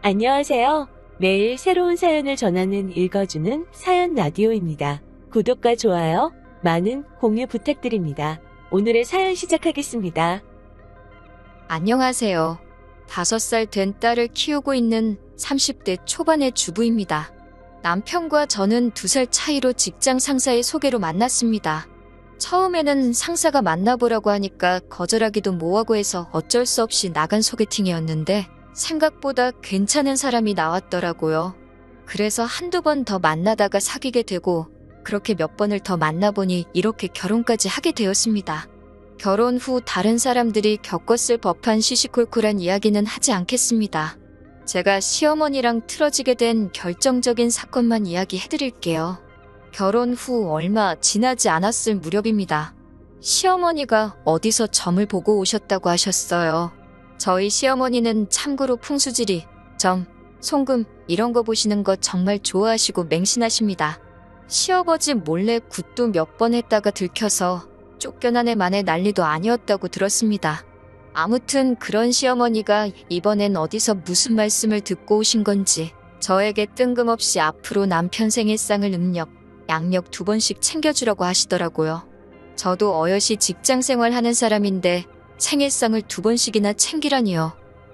안녕하세요. 매일 새로운 사연을 전하는 읽어주는 사연 라디오입니다. 구독과 좋아요, 많은 공유 부탁드립니다. 오늘의 사연 시작하겠습니다. 안녕하세요. 5살 된 딸을 키우고 있는 30대 초반의 주부입니다. 남편과 저는 2살 차이로 직장 상사의 소개로 만났습니다. 처음에는 상사가 만나보라고 하니까 거절하기도 뭐하고 해서 어쩔 수 없이 나간 소개팅이었는데 생각보다 괜찮은 사람이 나왔더라고요. 그래서 한두 번 더 만나다가 사귀게 되고 그렇게 몇 번을 더 만나보니 이렇게 결혼까지 하게 되었습니다. 결혼 후 다른 사람들이 겪었을 법한 시시콜콜한 이야기는 하지 않겠습니다. 제가 시어머니랑 틀어지게 된 결정적인 사건만 이야기해드릴게요. 결혼 후 얼마 지나지 않았을 무렵입니다. 시어머니가 어디서 점을 보고 오셨다고 하셨어요. 저희 시어머니는 참고로 풍수지리, 점, 송금 이런 거 보시는 거 정말 좋아하시고 맹신하십니다. 시어버지 몰래 굿도 몇 번 했다가 들켜서 쫓겨난 애 만에 난리도 아니었다고 들었습니다. 아무튼 그런 시어머니가 이번엔 어디서 무슨 말씀을 듣고 오신 건지 저에게 뜬금없이 앞으로 남편 생일상을 양력 2번씩 챙겨주라고 하시더라고요. 저도 어여시 직장생활 하는 사람인데 생일상을 2번씩이나 챙기라니요.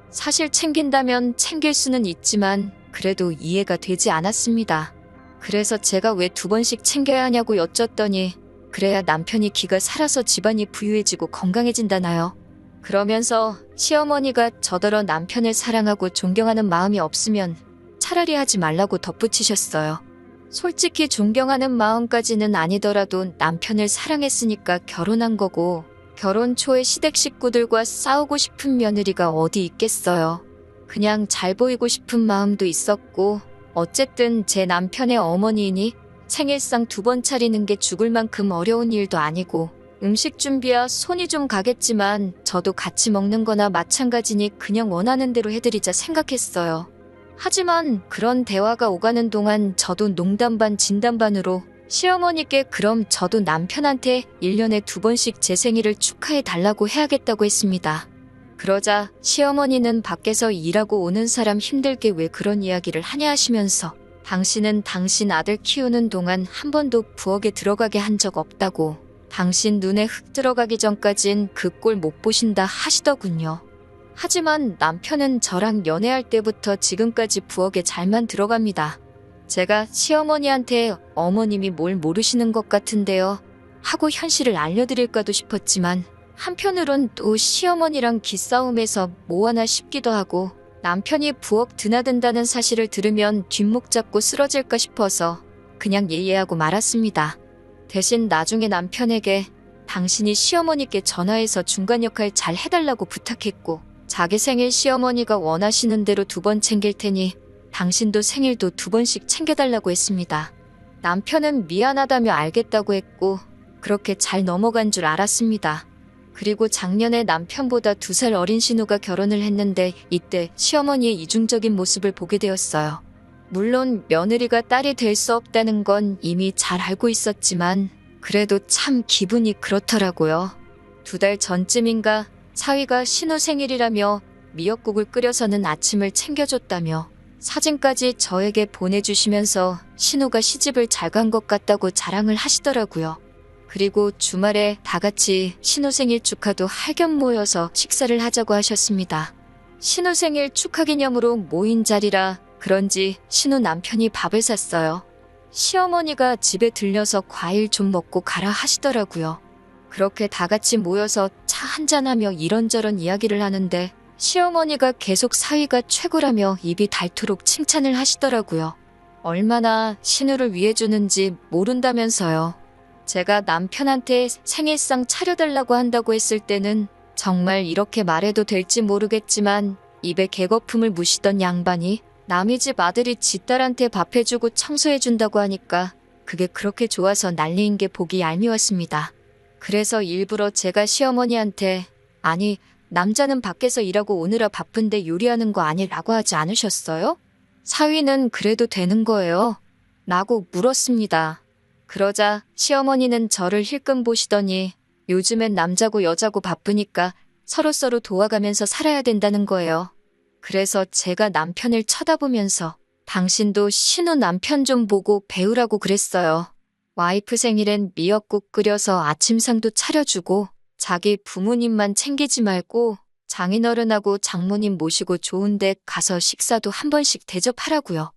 사실 챙긴다면 챙길 수는 있지만 그래도 이해가 되지 않았습니다. 그래서 제가 왜 2번씩 챙겨야 하냐고 여쭸더니 그래야 남편이 기가 살아서 집안이 부유해지고 건강해진다나요. 그러면서 시어머니가 저더러 남편을 사랑하고 존경하는 마음이 없으면 차라리 하지 말라고 덧붙이셨어요. 솔직히 존경하는 마음까지는 아니더라도 남편을 사랑했으니까 결혼한 거고 결혼 초에 시댁 식구들과 싸우고 싶은 며느리가 어디 있겠어요. 그냥 잘 보이고 싶은 마음도 있었고 어쨌든 제 남편의 어머니이니 생일상 2번 차리는 게 죽을 만큼 어려운 일도 아니고 음식 준비야 손이 좀 가겠지만 저도 같이 먹는 거나 마찬가지니 그냥 원하는 대로 해드리자 생각했어요. 하지만 그런 대화가 오가는 동안 저도 농담 반 진담 반으로 시어머니께 그럼 저도 남편한테 1년에 2번씩 제 생일을 축하해 달라고 해야겠다고 했습니다. 그러자 시어머니는 밖에서 일하고 오는 사람 힘들게 왜 그런 이야기를 하냐 하시면서 당신은 당신 아들 키우는 동안 한 번도 부엌에 들어가게 한 적 없다고 당신 눈에 흙 들어가기 전까진 그 꼴 못 보신다 하시더군요. 하지만 남편은 저랑 연애할 때부터 지금까지 부엌에 잘만 들어갑니다. 제가 시어머니한테 어머님이 뭘 모르시는 것 같은데요 하고 현실을 알려드릴까도 싶었지만 한편으론 또 시어머니랑 기싸움에서 뭐하나 싶기도 하고 남편이 부엌 드나든다는 사실을 들으면 뒷목 잡고 쓰러질까 싶어서 그냥 예예하고 말았습니다. 대신 나중에 남편에게 당신이 시어머니께 전화해서 중간 역할 잘 해달라고 부탁했고 자기 생일 시어머니가 원하시는 대로 2번 챙길 테니 당신도 생일도 2번씩 챙겨달라고 했습니다. 남편은 미안하다며 알겠다고 했고 그렇게 잘 넘어간 줄 알았습니다. 그리고 작년에 남편보다 2살 어린 신우가 결혼을 했는데 이때 시어머니의 이중적인 모습을 보게 되었어요. 물론 며느리가 딸이 될 수 없다는 건 이미 잘 알고 있었지만 그래도 참 기분이 그렇더라고요. 2달 전쯤인가 사위가 신우 생일이라며 미역국을 끓여서는 아침을 챙겨줬다며 사진까지 저에게 보내주시면서 신우가 시집을 잘 간 것 같다고 자랑을 하시더라고요. 그리고 주말에 다 같이 신우 생일 축하도 할 겸 모여서 식사를 하자고 하셨습니다. 신우 생일 축하 기념으로 모인 자리라 그런지 신우 남편이 밥을 샀어요. 시어머니가 집에 들려서 과일 좀 먹고 가라 하시더라고요. 그렇게 다 같이 모여서 차 한잔하며 이런저런 이야기를 하는데 시어머니가 계속 사위가 최고라며 입이 닳도록 칭찬을 하시더라고요. 얼마나 신우를 위해 주는지 모른다면서요. 제가 남편한테 생일상 차려달라고 한다고 했을 때는 정말 이렇게 말해도 될지 모르겠지만 입에 개거품을 무시던 양반이 남의 집 아들이 지 딸한테 밥 해주고 청소해준다고 하니까 그게 그렇게 좋아서 난리인 게 보기 얄미웠습니다. 그래서 일부러 제가 시어머니한테 아니 남자는 밖에서 일하고 오느라 바쁜데 요리하는 거 아니라고 하지 않으셨어요? 사위는 그래도 되는 거예요? 라고 물었습니다. 그러자 시어머니는 저를 힐끔 보시더니 요즘엔 남자고 여자고 바쁘니까 서로서로 도와가면서 살아야 된다는 거예요. 그래서 제가 남편을 쳐다보면서 당신도 신우 남편 좀 보고 배우라고 그랬어요. 와이프 생일엔 미역국 끓여서 아침상도 차려주고 자기 부모님만 챙기지 말고 장인어른하고 장모님 모시고 좋은 데 가서 식사도 한 번씩 대접하라고요.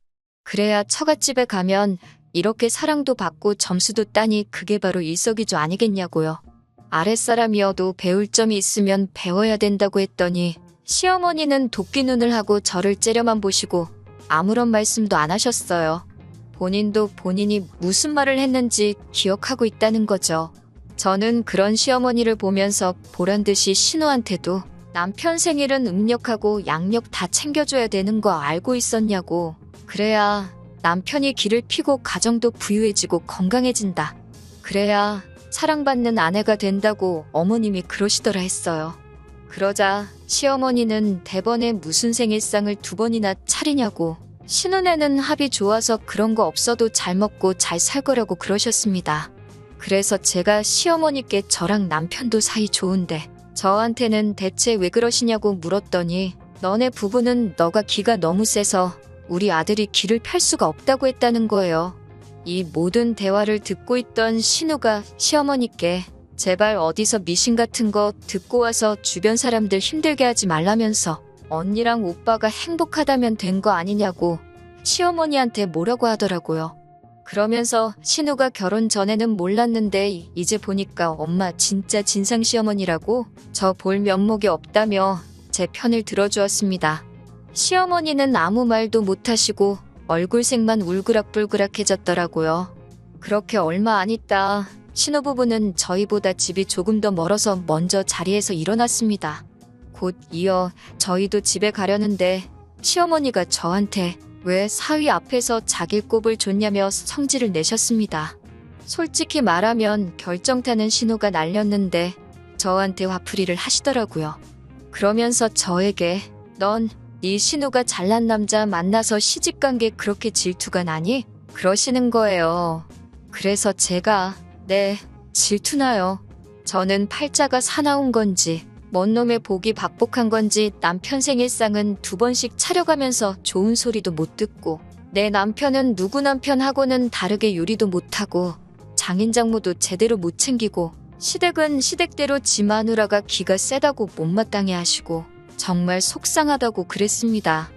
그래야 처갓집에 가면 이렇게 사랑도 받고 점수도 따니 그게 바로 일석이조 아니겠냐고요. 아랫사람이어도 배울 점이 있으면 배워야 된다고 했더니 시어머니는 도끼 눈을 하고 저를 째려만 보시고 아무런 말씀도 안 하셨어요. 본인도 본인이 무슨 말을 했는지 기억하고 있다는 거죠. 저는 그런 시어머니를 보면서 보란듯이 신우한테도 남편 생일은 음력하고 양력 다 챙겨줘야 되는 거 알고 있었냐고. 그래야 남편이 기를 피고 가정도 부유해지고 건강해진다. 그래야 사랑받는 아내가 된다고 어머님이 그러시더라 했어요. 그러자 시어머니는 대번에 무슨 생일상을 2번이나 차리냐고. 신혼에는 합이 좋아서 그런 거 없어도 잘 먹고 잘 살 거라고 그러셨습니다. 그래서 제가 시어머니께 저랑 남편도 사이 좋은데 저한테는 대체 왜 그러시냐고 물었더니 너네 부부는 너가 기가 너무 세서 우리 아들이 기를 펼 수가 없다고 했다는 거예요. 이 모든 대화를 듣고 있던 신우가 시어머니께 제발 어디서 미신 같은 거 듣고 와서 주변 사람들 힘들게 하지 말라면서 언니랑 오빠가 행복하다면 된 거 아니냐고 시어머니한테 뭐라고 하더라고요. 그러면서 신우가 결혼 전에는 몰랐는데 이제 보니까 엄마 진짜 진상 시어머니라고 저 볼 면목이 없다며 제 편을 들어주었습니다. 시어머니는 아무 말도 못하시고 얼굴색만 울그락불그락해졌더라고요. 그렇게 얼마 안 있다 신우부부는 저희보다 집이 조금 더 멀어서 먼저 자리에서 일어났습니다. 곧 이어 저희도 집에 가려는데 시어머니가 저한테 왜 사위 앞에서 자기 꼽을 줬냐며 성질을 내셨습니다. 솔직히 말하면 결정타는 신호가 날렸는데 저한테 화풀이를 하시더라고요. 그러면서 저에게 넌 네 신우가 잘난 남자 만나서 시집간 게 그렇게 질투가 나니? 그러시는 거예요. 그래서 제가 네, 질투나요. 저는 팔자가 사나운 건지 먼 놈의 복이 박복한 건지 남편 생일상은 2번씩 차려가면서 좋은 소리도 못 듣고 내 남편은 누구 남편하고는 다르게 요리도 못하고 장인장모도 제대로 못 챙기고 시댁은 시댁대로 지 마누라가 기가 세다고 못마땅해 하시고 정말 속상하다고 그랬습니다.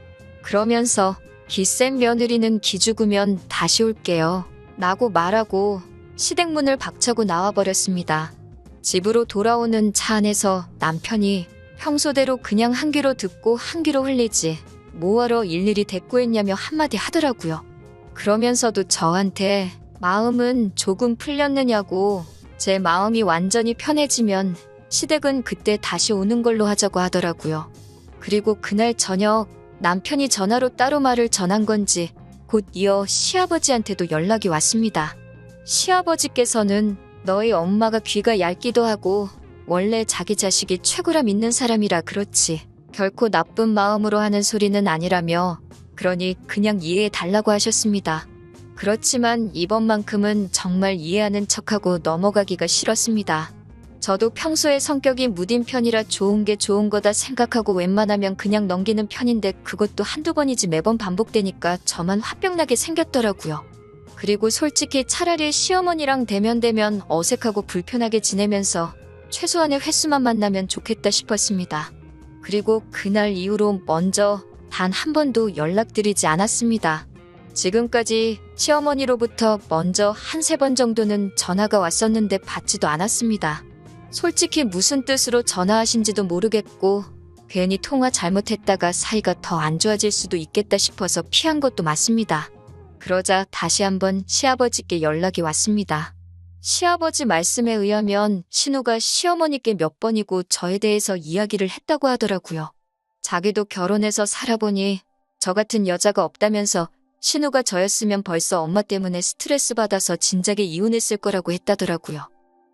그러면서 기센 며느리는 기죽으면 다시 올게요 라고 말하고 시댁문을 박차고 나와버렸습니다. 집으로 돌아오는 차 안에서 남편이 평소대로 그냥 한 귀로 듣고 한 귀로 흘리지 뭐하러 일일이 대꾸했냐며 한마디 하더라고요. 그러면서도 저한테 마음은 조금 풀렸느냐고 제 마음이 완전히 편해지면 시댁은 그때 다시 오는 걸로 하자고 하더라고요. 그리고 그날 저녁 남편이 전화로 따로 말을 전한 건지 곧 이어 시아버지한테도 연락이 왔습니다. 시아버지께서는 너희 엄마가 귀가 얇기도 하고 원래 자기 자식이 최고라 믿는 사람이라 그렇지 결코 나쁜 마음으로 하는 소리는 아니라며 그러니 그냥 이해해 달라고 하셨습니다. 그렇지만 이번만큼은 정말 이해하는 척하고 넘어가기가 싫었습니다. 저도 평소에 성격이 무딘 편이라 좋은 게 좋은 거다 생각하고 웬만하면 그냥 넘기는 편인데 그것도 한두 번이지 매번 반복되니까 저만 화병나게 생겼더라고요. 그리고 솔직히 차라리 시어머니랑 대면대면 어색하고 불편하게 지내면서 최소한의 횟수만 만나면 좋겠다 싶었습니다. 그리고 그날 이후로 먼저 단 한 번도 연락드리지 않았습니다. 지금까지 시어머니로부터 먼저 한 3번 정도는 전화가 왔었는데 받지도 않았습니다. 솔직히 무슨 뜻으로 전화하신지도 모르겠고 괜히 통화 잘못했다가 사이가 더 안 좋아질 수도 있겠다 싶어서 피한 것도 맞습니다. 그러자 다시 한번 시아버지께 연락이 왔습니다. 시아버지 말씀에 의하면 신우가 시어머니께 몇 번이고 저에 대해서 이야기를 했다고 하더라고요. 자기도 결혼해서 살아보니 저 같은 여자가 없다면서 신우가 저였으면 벌써 엄마 때문에 스트레스 받아서 진작에 이혼했을 거라고 했다더라고요.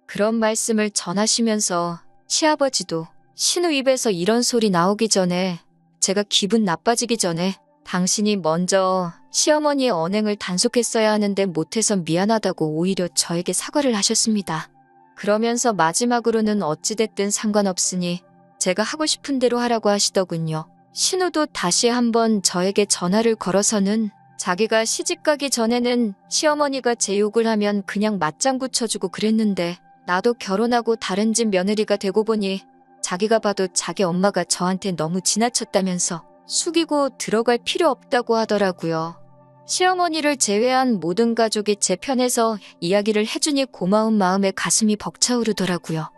그런 말씀을 전하시면서 시아버지도 신우 입에서 이런 소리 나오기 전에 제가 기분 나빠지기 전에 당신이 먼저 시어머니의 언행을 단속했어야 하는데 못해서 미안하다고 오히려 저에게 사과를 하셨습니다. 그러면서 마지막으로는 어찌됐든 상관없으니 제가 하고 싶은 대로 하라고 하시더군요. 신우도 다시 한번 저에게 전화를 걸어서는 자기가 시집가기 전에는 시어머니가 제 욕을 하면 그냥 맞장구 쳐주고 그랬는데 나도 결혼하고 다른 집 며느리가 되고 보니 자기가 봐도 자기 엄마가 저한테 너무 지나쳤다면서 숙이고 들어갈 필요 없다고 하더라고요. 시어머니를 제외한 모든 가족이 제 편에서 이야기를 해주니 고마운 마음에 가슴이 벅차오르더라고요.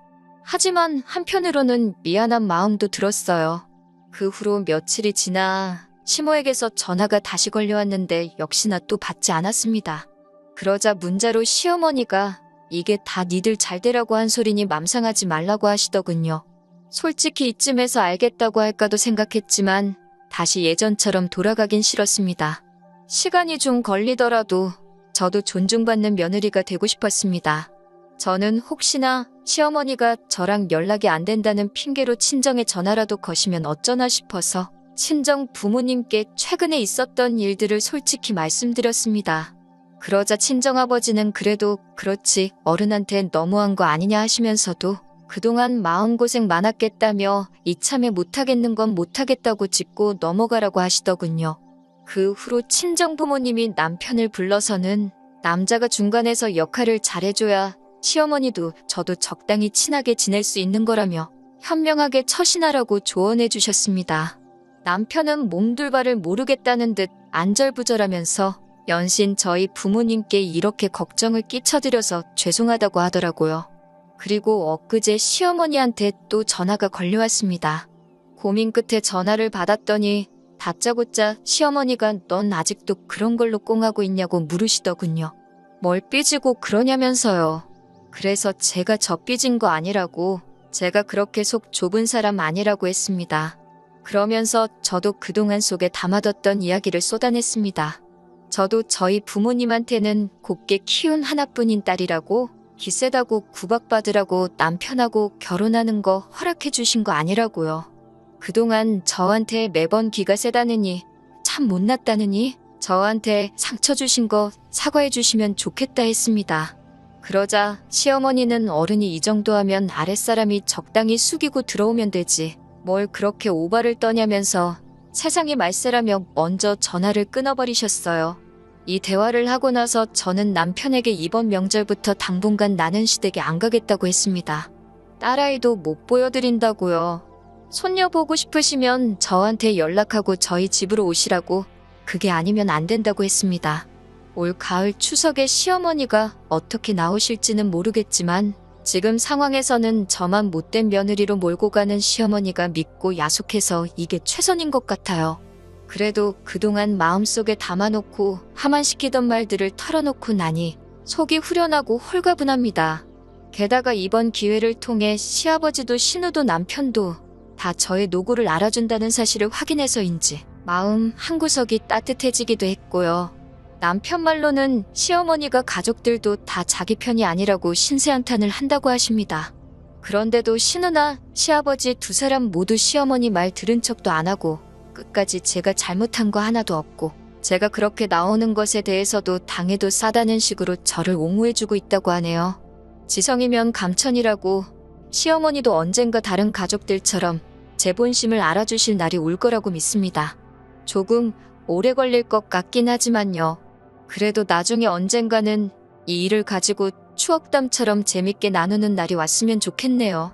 하지만 한편으로는 미안한 마음도 들었어요. 그 후로 며칠이 지나 시모에게서 전화가 다시 걸려왔는데 역시나 또 받지 않았습니다. 그러자 문자로 시어머니가 이게 다 니들 잘되라고 한 소리니 맘상하지 말라고 하시더군요. 솔직히 이쯤에서 알겠다고 할까도 생각했지만 다시 예전처럼 돌아가긴 싫었습니다. 시간이 좀 걸리더라도 저도 존중받는 며느리가 되고 싶었습니다. 저는 혹시나 시어머니가 저랑 연락이 안 된다는 핑계로 친정에 전화라도 거시면 어쩌나 싶어서 친정 부모님께 최근에 있었던 일들을 솔직히 말씀드렸습니다. 그러자 친정아버지는 그래도 그렇지 어른한테 너무한 거 아니냐 하시면서도 그동안 마음고생 많았겠다며 이참에 못하겠는 건 못하겠다고 짚고 넘어가라고 하시더군요. 그 후로 친정 부모님이 남편을 불러서는 남자가 중간에서 역할을 잘해줘야 시어머니도 저도 적당히 친하게 지낼 수 있는 거라며 현명하게 처신하라고 조언해 주셨습니다. 남편은 몸둘바를 모르겠다는 듯 안절부절하면서 연신 저희 부모님께 이렇게 걱정을 끼쳐드려서 죄송하다고 하더라고요. 그리고 엊그제 시어머니한테 또 전화가 걸려왔습니다. 고민 끝에 전화를 받았더니 다짜고짜 시어머니가 넌 아직도 그런 걸로 꽁하고 있냐고 물으시더군요. 뭘 삐지고 그러냐면서요. 그래서 제가 저 삐진 거 아니라고, 제가 그렇게 속 좁은 사람 아니라고 했습니다. 그러면서 저도 그동안 속에 담아뒀던 이야기를 쏟아냈습니다. 저도 저희 부모님한테는 곱게 키운 하나뿐인 딸이라고, 기세다고 구박받으라고 남편하고 결혼하는 거 허락해 주신 거 아니라고요. 그동안 저한테 매번 기가 세다느니, 참 못났다느니, 저한테 상처 주신 거 사과해 주시면 좋겠다 했습니다. 그러자 시어머니는 어른이 이 정도 하면 아랫사람이 적당히 숙이고 들어오면 되지, 뭘 그렇게 오바를 떠냐면서 세상이 말세라며 먼저 전화를 끊어버리셨어요. 이 대화를 하고 나서 저는 남편에게 이번 명절부터 당분간 나는 시댁에 안 가겠다고 했습니다. 딸아이도 못 보여드린다고요. 손녀 보고 싶으시면 저한테 연락하고 저희 집으로 오시라고, 그게 아니면 안 된다고 했습니다. 올 가을 추석에 시어머니가 어떻게 나오실지는 모르겠지만 지금 상황에서는 저만 못된 며느리로 몰고 가는 시어머니가 믿고 야속해서 이게 최선인 것 같아요. 그래도 그동안 마음속에 담아놓고 하만시키던 말들을 털어놓고 나니 속이 후련하고 홀가분합니다. 게다가 이번 기회를 통해 시아버지도 신우도 남편도 다 저의 노고를 알아준다는 사실을 확인해서인지 마음 한구석이 따뜻해지기도 했고요. 남편 말로는 시어머니가 가족들도 다 자기 편이 아니라고 신세한탄을 한다고 하십니다. 그런데도 신우나 시아버지 두 사람 모두 시어머니 말 들은 척도 안 하고 끝까지 제가 잘못한 거 하나도 없고 제가 그렇게 나오는 것에 대해서도 당해도 싸다는 식으로 저를 옹호해주고 있다고 하네요. 지성이면 감천이라고 시어머니도 언젠가 다른 가족들처럼 제 본심을 알아주실 날이 올 거라고 믿습니다. 조금 오래 걸릴 것 같긴 하지만요. 그래도 나중에 언젠가는 이 일을 가지고 추억담처럼 재밌게 나누는 날이 왔으면 좋겠네요.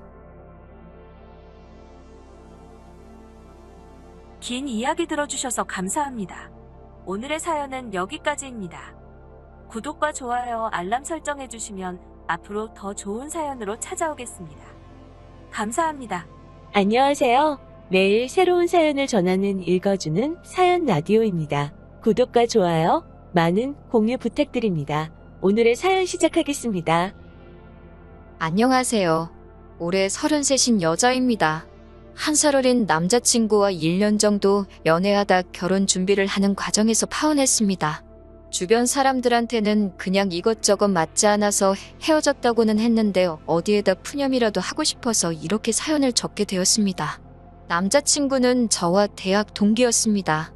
긴 이야기 들어주셔서 감사합니다. 오늘의 사연은 여기까지입니다. 구독과 좋아요, 알람 설정해주시면 앞으로 더 좋은 사연으로 찾아오겠습니다. 감사합니다. 안녕하세요. 매일 새로운 사연을 전하는 읽어주는 사연 라디오입니다. 구독과 좋아요, 많은 공유 부탁드립니다. 오늘의 사연 시작하겠습니다. 안녕하세요. 올해 33인 여자입니다. 한 살 어린 남자친구와 1년 정도 연애하다 결혼 준비를 하는 과정에서 파혼했습니다. 주변 사람들한테는 그냥 이것저것 맞지 않아서 헤어졌다고는 했는데 어디에다 푸념이라도 하고 싶어서 이렇게 사연을 적게 되었습니다. 남자친구는 저와 대학 동기였습니다.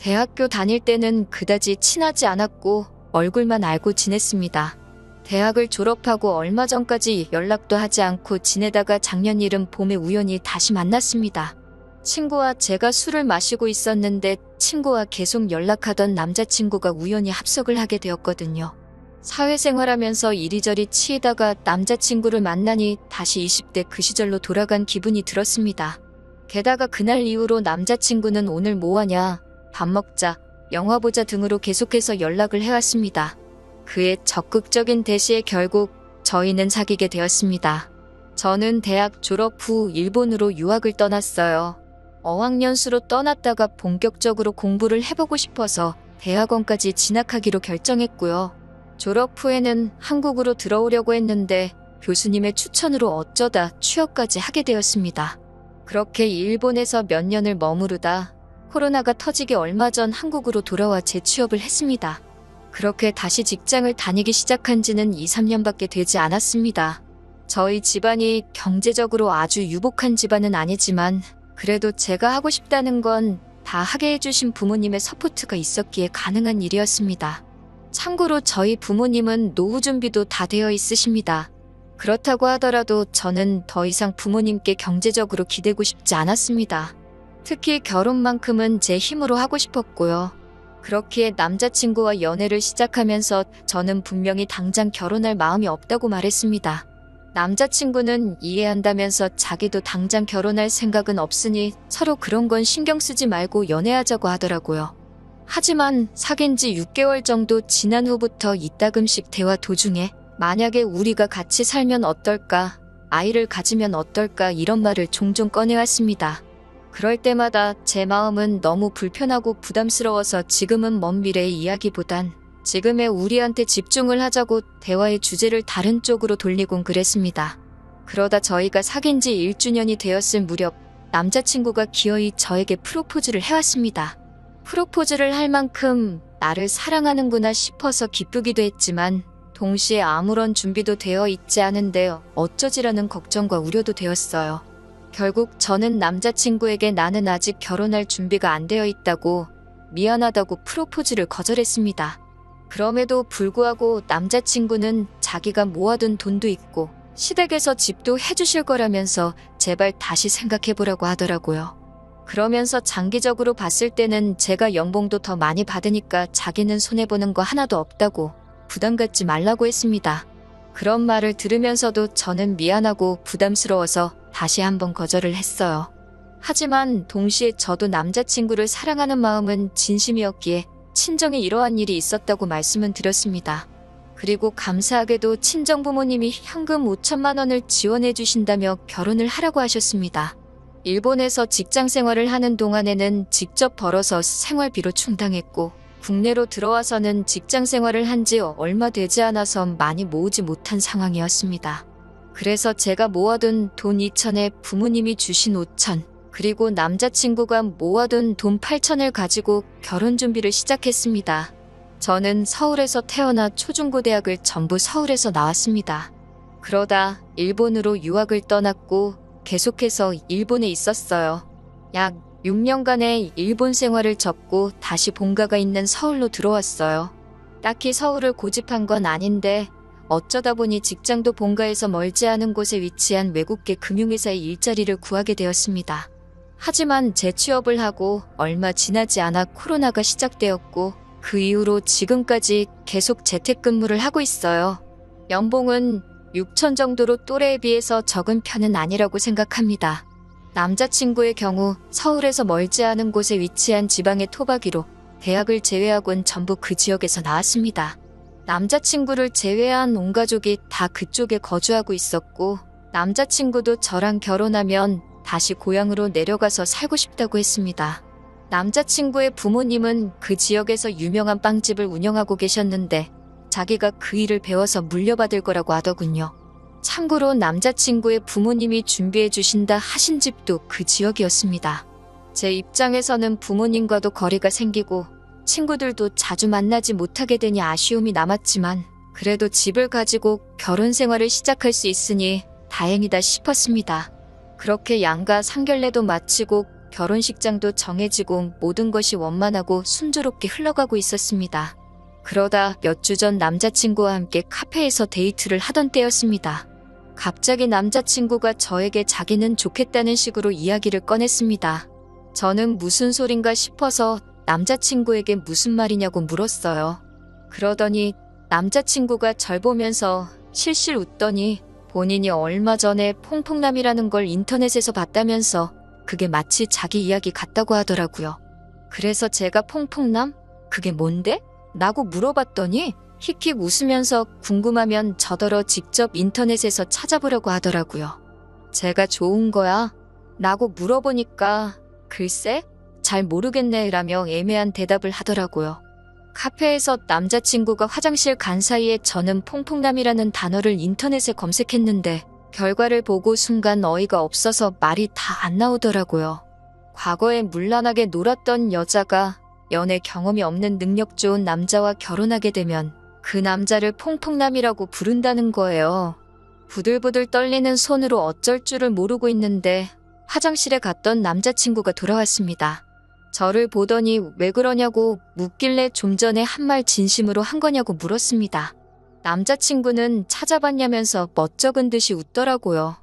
대학교 다닐 때는 그다지 친하지 않았고 얼굴만 알고 지냈습니다. 대학을 졸업하고 얼마 전까지 연락도 하지 않고 지내다가 작년 이른 봄에 우연히 다시 만났습니다. 친구와 제가 술을 마시고 있었는데 친구와 계속 연락하던 남자친구가 우연히 합석을 하게 되었거든요. 사회생활하면서 이리저리 치이다가 남자친구를 만나니 다시 20대 그 시절로 돌아간 기분이 들었습니다. 게다가 그날 이후로 남자친구는 오늘 뭐하냐, 밥 먹자, 영화 보자 등으로 계속해서 연락을 해왔습니다. 그의 적극적인 대시에 결국 저희는 사귀게 되었습니다. 저는 대학 졸업 후 일본으로 유학을 떠났어요. 어학연수로 떠났다가 본격적으로 공부를 해보고 싶어서 대학원까지 진학하기로 결정했고요. 졸업 후에는 한국으로 들어오려고 했는데 교수님의 추천으로 어쩌다 취업까지 하게 되었습니다. 그렇게 일본에서 몇 년을 머무르다 코로나가 터지기 얼마 전 한국으로 돌아와 재취업을 했습니다. 그렇게 다시 직장을 다니기 시작한 지는 2, 3년밖에 되지 않았습니다. 저희 집안이 경제적으로 아주 유복한 집안은 아니지만 그래도 제가 하고 싶다는 건 다 하게 해주신 부모님의 서포트가 있었기에 가능한 일이었습니다. 참고로 저희 부모님은 노후 준비도 다 되어 있으십니다. 그렇다고 하더라도 저는 더 이상 부모님께 경제적으로 기대고 싶지 않았습니다. 특히 결혼만큼은 제 힘으로 하고 싶었고요. 그렇기에 남자친구와 연애를 시작하면서 저는 분명히 당장 결혼할 마음이 없다고 말했습니다. 남자친구는 이해한다면서 자기도 당장 결혼할 생각은 없으니 서로 그런 건 신경 쓰지 말고 연애하자고 하더라고요. 하지만 사귄 지 6개월 정도 지난 후부터 이따금씩 대화 도중에 만약에 우리가 같이 살면 어떨까, 아이를 가지면 어떨까 이런 말을 종종 꺼내왔습니다. 그럴 때마다 제 마음은 너무 불편하고 부담스러워서 지금은 먼 미래의 이야기보단 지금의 우리한테 집중을 하자고 대화의 주제를 다른 쪽으로 돌리곤 그랬습니다. 그러다 저희가 사귄 지 1주년이 되었을 무렵 남자친구가 기어이 저에게 프로포즈를 해왔습니다. 프로포즈를 할 만큼 나를 사랑하는구나 싶어서 기쁘기도 했지만 동시에 아무런 준비도 되어 있지 않은데 어쩌지라는 걱정과 우려도 되었어요. 결국 저는 남자친구에게 나는 아직 결혼할 준비가 안 되어 있다고 미안하다고 프로포즈를 거절했습니다. 그럼에도 불구하고 남자친구는 자기가 모아둔 돈도 있고 시댁에서 집도 해주실 거라면서 제발 다시 생각해보라고 하더라고요. 그러면서 장기적으로 봤을 때는 제가 연봉도 더 많이 받으니까 자기는 손해보는 거 하나도 없다고 부담 갖지 말라고 했습니다. 그런 말을 들으면서도 저는 미안하고 부담스러워서 다시 한번 거절을 했어요. 하지만 동시에 저도 남자친구를 사랑하는 마음은 진심이었기에 친정에 이러한 일이 있었다고 말씀은 드렸습니다. 그리고 감사하게도 친정 부모님이 현금 5천만 원을 지원해 주신다며 결혼을 하라고 하셨습니다. 일본에서 직장 생활을 하는 동안에는 직접 벌어서 생활비로 충당했고 국내로 들어와서는 직장 생활을 한 지 얼마 되지 않아서 많이 모으지 못한 상황이었습니다. 그래서 제가 모아둔 돈 2천에 부모님이 주신 5천, 그리고 남자친구가 모아둔 돈 8천을 가지고 결혼 준비를 시작했습니다. 저는 서울에서 태어나 초중고대학을 전부 서울에서 나왔습니다. 그러다 일본으로 유학을 떠났고 계속해서 일본에 있었어요. 약 6년간의 일본 생활을 접고 다시 본가가 있는 서울로 들어왔어요. 딱히 서울을 고집한 건 아닌데 어쩌다 보니 직장도 본가에서 멀지 않은 곳에 위치한 외국계 금융회사의 일자리를 구하게 되었습니다. 하지만 재취업을 하고 얼마 지나지 않아 코로나가 시작되었고 그 이후로 지금까지 계속 재택근무를 하고 있어요. 연봉은 6천 정도로 또래에 비해서 적은 편은 아니라고 생각합니다. 남자친구의 경우 서울에서 멀지 않은 곳에 위치한 지방의 토박이로 대학을 제외하고는 전부 그 지역에서 나왔습니다. 남자친구를 제외한 온 가족이 다 그쪽에 거주하고 있었고 남자친구도 저랑 결혼하면 다시 고향으로 내려가서 살고 싶다고 했습니다. 남자친구의 부모님은 그 지역에서 유명한 빵집을 운영하고 계셨는데 자기가 그 일을 배워서 물려받을 거라고 하더군요. 참고로 남자친구의 부모님이 준비해 주신다 하신 집도 그 지역이었습니다. 제 입장에서는 부모님과도 거리가 생기고 친구들도 자주 만나지 못하게 되니 아쉬움이 남았지만 그래도 집을 가지고 결혼 생활을 시작할 수 있으니 다행이다 싶었습니다. 그렇게 양가 상견례도 마치고 결혼식장도 정해지고 모든 것이 원만하고 순조롭게 흘러가고 있었습니다. 그러다 몇 주 전 남자친구와 함께 카페에서 데이트를 하던 때였습니다. 갑자기 남자친구가 저에게 자기는 좋겠다는 식으로 이야기를 꺼냈습니다. 저는 무슨 소린가 싶어서 남자친구에게 무슨 말이냐고 물었어요. 그러더니 남자친구가 절 보면서 실실 웃더니 본인이 얼마 전에 퐁퐁남이라는 걸 인터넷에서 봤다면서 그게 마치 자기 이야기 같다고 하더라고요. 그래서 제가 퐁퐁남? 그게 뭔데? 라고 물어봤더니 힉힉 웃으면서 궁금하면 저더러 직접 인터넷에서 찾아보라고 하더라고요. 제가 좋은 거야? 라고 물어보니까 글쎄? 잘 모르겠네 라며 애매한 대답을 하더라고요. 카페에서 남자친구가 화장실 간 사이에 저는 퐁퐁남이라는 단어를 인터넷에 검색했는데 결과를 보고 순간 어이가 없어서 말이 다 안 나오더라고요. 과거에 문란하게 놀았던 여자가 연애 경험이 없는 능력 좋은 남자와 결혼하게 되면 그 남자를 퐁퐁남이라고 부른다는 거예요. 부들부들 떨리는 손으로 어쩔 줄을 모르고 있는데 화장실에 갔던 남자친구가 돌아왔습니다. 저를 보더니 왜 그러냐고 묻길래 좀 전에 한 말 진심으로 한 거냐고 물었습니다. 남자친구는 찾아봤냐면서 멋쩍은 듯이 웃더라고요.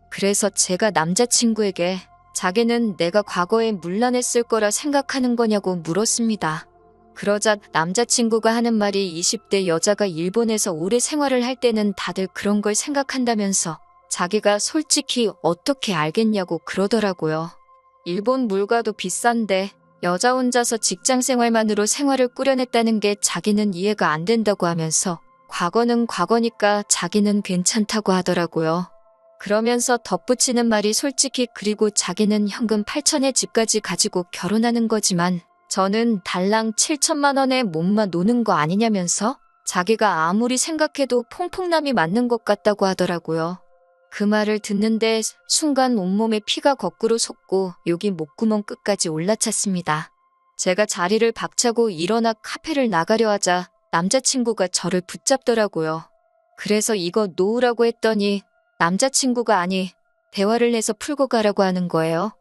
그래서 제가 남자친구에게 자기는 내가 과거에 문란했을 거라 생각하는 거냐고 물었습니다. 그러자 남자친구가 하는 말이 20대 여자가 일본에서 오래 생활을 할 때는 다들 그런 걸 생각한다면서 자기가 솔직히 어떻게 알겠냐고 그러더라고요. 일본 물가도 비싼데 여자 혼자서 직장 생활만으로 생활을 꾸려냈다는 게 자기는 이해가 안 된다고 하면서 과거는 과거니까 자기는 괜찮다고 하더라고요. 그러면서 덧붙이는 말이 솔직히 그리고 자기는 현금 8천에 집까지 가지고 결혼하는 거지만 저는 달랑 7천만 원에 몸만 노는 거 아니냐면서 자기가 아무리 생각해도 퐁퐁남이 맞는 것 같다고 하더라고요. 그 말을 듣는데 순간 온몸에 피가 거꾸로 솟고 욕이 목구멍 끝까지 올라찼습니다. 제가 자리를 박차고 일어나 카페를 나가려 하자 남자친구가 저를 붙잡더라고요. 그래서 이거 놓으라고 했더니 남자친구가 아니 대화를 해서 풀고 가라고 하는 거예요.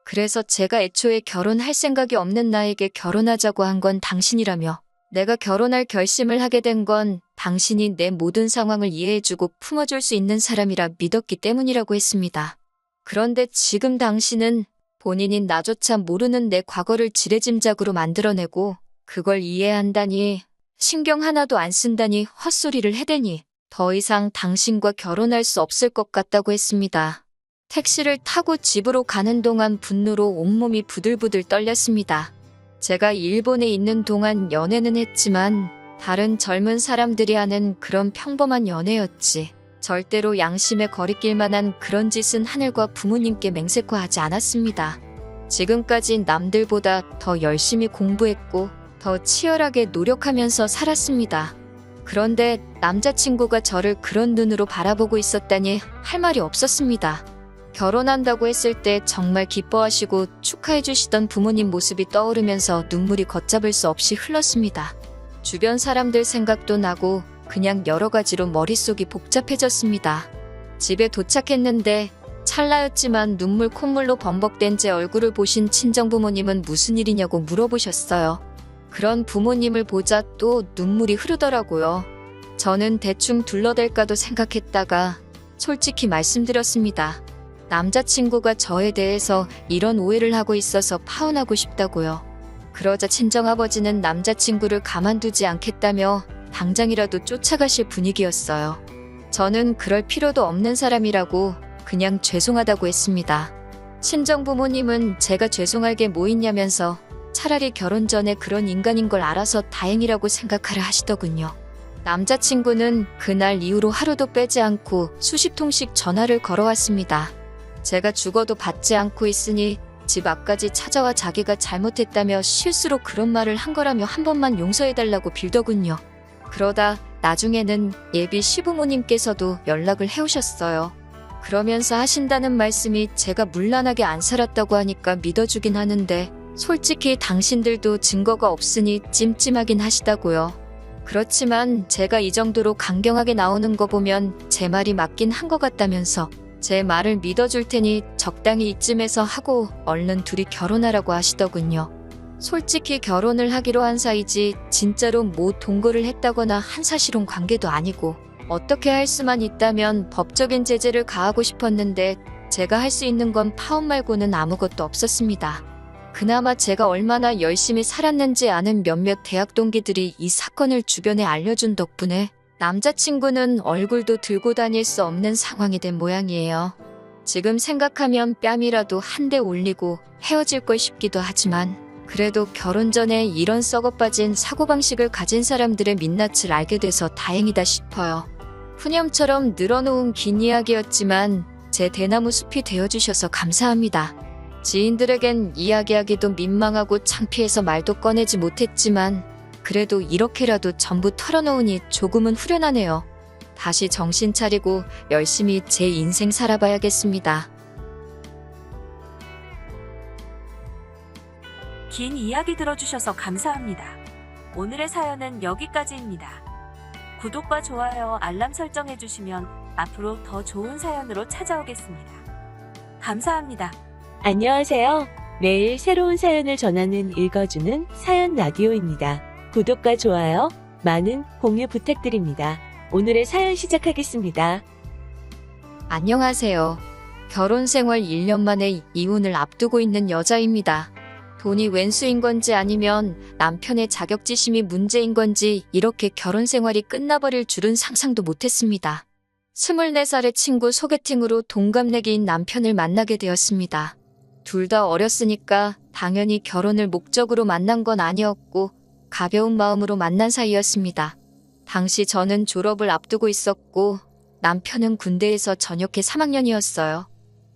그래서 제가 애초에 결혼할 생각이 없는 나에게 결혼하자고 한 건 당신이라며 내가 결혼할 결심을 하게 된 건 당신이 내 모든 상황을 이해해주고 품어줄 수 있는 사람이라 믿었기 때문이라고 했습니다. 그런데 지금 당신은 본인이 나조차 모르는 내 과거를 지레짐작으로 만들어내고 그걸 이해한다니 신경 하나도 안 쓴다니 헛소리를 해대니 더 이상 당신과 결혼할 수 없을 것 같다고 했습니다. 택시를 타고 집으로 가는 동안 분노로 온몸이 부들부들 떨렸습니다. 제가 일본에 있는 동안 연애는 했지만 다른 젊은 사람들이 하는 그런 평범한 연애였지. 절대로 양심에 거리낄 만한 그런 짓은 하늘과 부모님께 맹세코하지 않았습니다. 지금까지 남들보다 더 열심히 공부했고 더 치열하게 노력하면서 살았습니다. 그런데 남자친구가 저를 그런 눈으로 바라보고 있었다니 할 말이 없었습니다. 결혼한다고 했을 때 정말 기뻐하시고 축하해주시던 부모님 모습이 떠오르면서 눈물이 걷잡을 수 없이 흘렀습니다. 주변 사람들 생각도 나고 그냥 여러 가지로 머릿속이 복잡해졌습니다. 집에 도착했는데 찰나였지만 눈물 콧물로 범벅된 제 얼굴을 보신 친정부모님은 무슨 일이냐고 물어보셨어요. 그런 부모님을 보자 또 눈물이 흐르더라고요. 저는 대충 둘러댈까도 생각했다가 솔직히 말씀드렸습니다. 남자친구가 저에 대해서 이런 오해를 하고 있어서 파혼하고 싶다고요. 그러자 친정아버지는 남자친구를 가만두지 않겠다며 당장이라도 쫓아가실 분위기였어요. 저는 그럴 필요도 없는 사람이라고 그냥 죄송하다고 했습니다. 친정부모님은 제가 죄송할 게 뭐 있냐면서 차라리 결혼 전에 그런 인간인 걸 알아서 다행이라고 생각하라 하시더군요. 남자친구는 그날 이후로 하루도 빼지 않고 수십 통씩 전화를 걸어왔습니다. 제가 죽어도 받지 않고 있으니 집 앞까지 찾아와 자기가 잘못했다며 실수로 그런 말을 한 거라며 한 번만 용서해달라고 빌더군요. 그러다 나중에는 예비 시부모님께서도 연락을 해오셨어요. 그러면서 하신다는 말씀이 제가 문란하게 안 살았다고 하니까 믿어주긴 하는데 솔직히 당신들도 증거가 없으니 찜찜하긴 하시다고요. 그렇지만 제가 이 정도로 강경하게 나오는 거 보면 제 말이 맞긴 한 것 같다면서 제 말을 믿어줄 테니 적당히 이쯤에서 하고 얼른 둘이 결혼하라고 하시더군요. 솔직히 결혼을 하기로 한 사이지 진짜로 뭐 동거를 했다거나 한사실혼 관계도 아니고 어떻게 할 수만 있다면 법적인 제재를 가하고 싶었는데 제가 할 수 있는 건 파혼 말고는 아무것도 없었습니다. 그나마 제가 얼마나 열심히 살았는지 아는 몇몇 대학 동기들이 이 사건을 주변에 알려준 덕분에 남자친구는 얼굴도 들고 다닐 수 없는 상황이 된 모양이에요. 지금 생각하면 뺨이라도 한 대 올리고 헤어질 걸 싶기도 하지만 그래도 결혼 전에 이런 썩어빠진 사고방식을 가진 사람들의 민낯을 알게 돼서 다행이다 싶어요. 푸념처럼 늘어놓은 긴 이야기였지만 제 대나무 숲이 되어주셔서 감사합니다. 지인들에겐 이야기하기도 민망하고 창피해서 말도 꺼내지 못했지만 그래도 이렇게라도 전부 털어놓으니 조금은 후련하네요. 다시 정신 차리고 열심히 제 인생 살아봐야겠습니다. 긴 이야기 들어주셔서 감사합니다. 오늘의 사연은 여기까지입니다. 구독과 좋아요, 알람 설정해주시면 앞으로 더 좋은 사연으로 찾아오겠습니다. 감사합니다. 안녕하세요. 매일 새로운 사연을 전하는 읽어주는 사연 라디오입니다. 구독과 좋아요, 많은 공유 부탁드립니다. 오늘의 사연 시작하겠습니다. 안녕하세요. 결혼 생활 1년 만에 이혼을 앞두고 있는 여자입니다. 돈이 왼수인 건지 아니면 남편의 자격지심이 문제인 건지 이렇게 결혼 생활이 끝나버릴 줄은 상상도 못했습니다. 24살의 친구 소개팅으로 동갑내기인 남편을 만나게 되었습니다. 둘 다 어렸으니까 당연히 결혼을 목적으로 만난 건 아니었고 가벼운 마음으로 만난 사이였습니다. 당시 저는 졸업을 앞두고 있었고 남편은 군대에서 전역해 3학년이었어요.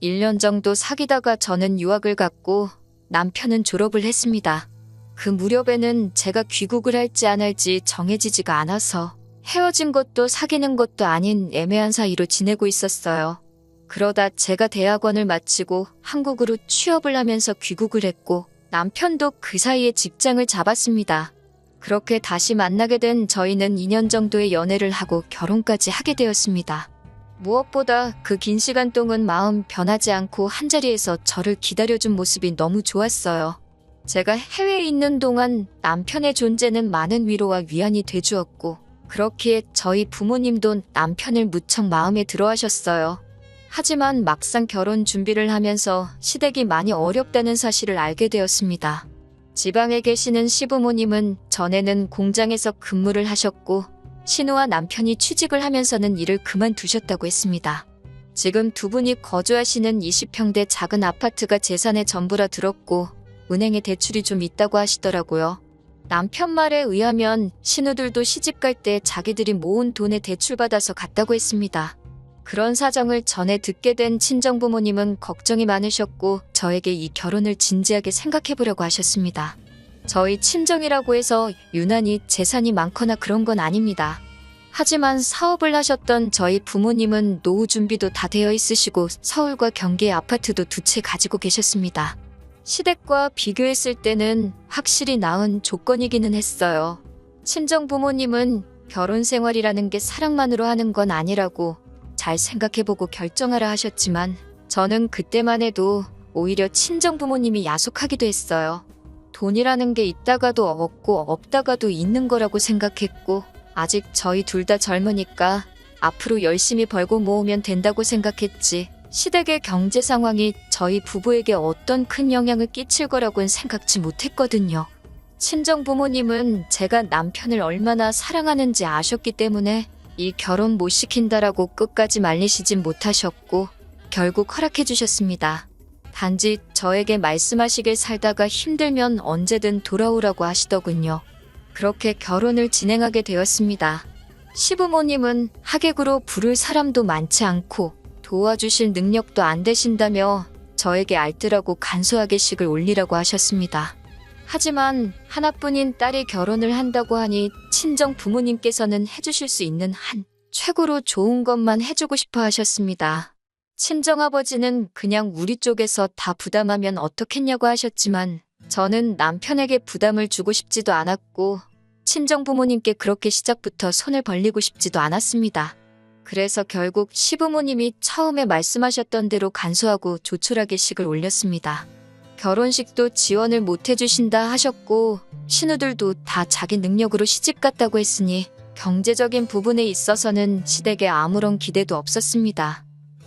1년 정도 사귀다가 저는 유학을 갔고 남편은 졸업을 했습니다. 그 무렵에는 제가 귀국을 할지 안 할지 정해지지가 않아서 헤어진 것도 사귀는 것도 아닌 애매한 사이로 지내고 있었어요. 그러다 제가 대학원을 마치고 한국으로 취업을 하면서 귀국을 했고 남편도 그 사이에 직장을 잡았습니다. 그렇게 다시 만나게 된 저희는 2년 정도의 연애를 하고 결혼까지 하게 되었습니다. 무엇보다 그 긴 시간 동안 마음 변하지 않고 한자리에서 저를 기다려준 모습이 너무 좋았어요. 제가 해외에 있는 동안 남편의 존재는 많은 위로와 위안이 돼주었고 그렇기에 저희 부모님도 남편을 무척 마음에 들어 하셨어요. 하지만 막상 결혼 준비를 하면서 시댁이 많이 어렵다는 사실을 알게 되었습니다. 지방에 계시는 시부모님은 전에는 공장에서 근무를 하셨고 신우와 남편이 취직을 하면서는 일을 그만두셨다고 했습니다. 지금 두 분이 거주하시는 20평대 작은 아파트가 재산의 전부라 들었고 은행에 대출이 좀 있다고 하시더라고요. 남편 말에 의하면 신우들도 시집 갈 때 자기들이 모은 돈에 대출받아서 갔다고 했습니다. 그런 사정을 전해 듣게 된 친정부모님은 걱정이 많으셨고 저에게 이 결혼을 진지하게 생각해보려고 하셨습니다. 저희 친정이라고 해서 유난히 재산이 많거나 그런 건 아닙니다. 하지만 사업을 하셨던 저희 부모님은 노후 준비도 다 되어 있으시고 서울과 경기의 아파트도 두 채 가지고 계셨습니다. 시댁과 비교했을 때는 확실히 나은 조건이기는 했어요. 친정 부모님은 결혼 생활이라는 게 사랑만으로 하는 건 아니라고 잘 생각해보고 결정하라 하셨지만 저는 그때만 해도 오히려 친정 부모님이 야속하기도 했어요. 돈이라는 게 있다가도 없고 없다가도 있는 거라고 생각했고 아직 저희 둘 다 젊으니까 앞으로 열심히 벌고 모으면 된다고 생각했지 시댁의 경제 상황이 저희 부부에게 어떤 큰 영향을 끼칠 거라고는 생각지 못했거든요. 친정 부모님은 제가 남편을 얼마나 사랑하는지 아셨기 때문에 이 결혼 못 시킨다라고 끝까지 말리시진 못하셨고 결국 허락해 주셨습니다. 단지 저에게 말씀하시길 살다가 힘들면 언제든 돌아오라고 하시더군요. 그렇게 결혼을 진행하게 되었습니다. 시부모님은 하객으로 부를 사람도 많지 않고 도와주실 능력도 안 되신다며 저에게 알뜰하고 간소하게 식을 올리라고 하셨습니다. 하지만 하나뿐인 딸이 결혼을 한다고 하니 친정 부모님께서는 해주실 수 있는 한 최고로 좋은 것만 해주고 싶어 하셨습니다. 친정아버지는 그냥 우리 쪽에서 다 부담하면 어떻겠냐고 하셨지만 저는 남편에게 부담을 주고 싶지도 않았고 친정 부모님께 그렇게 시작부터 손을 벌리고 싶지도 않았습니다. 그래서 결국 시부모님이 처음에 말씀하셨던 대로 간소하고 조촐하게 식을 올렸습니다. 결혼식도 지원을 못 해주신다 하셨고 신우들도 다 자기 능력으로 시집 갔다고 했으니 경제적인 부분에 있어서는 시댁에 아무런 기대도 없었습니다.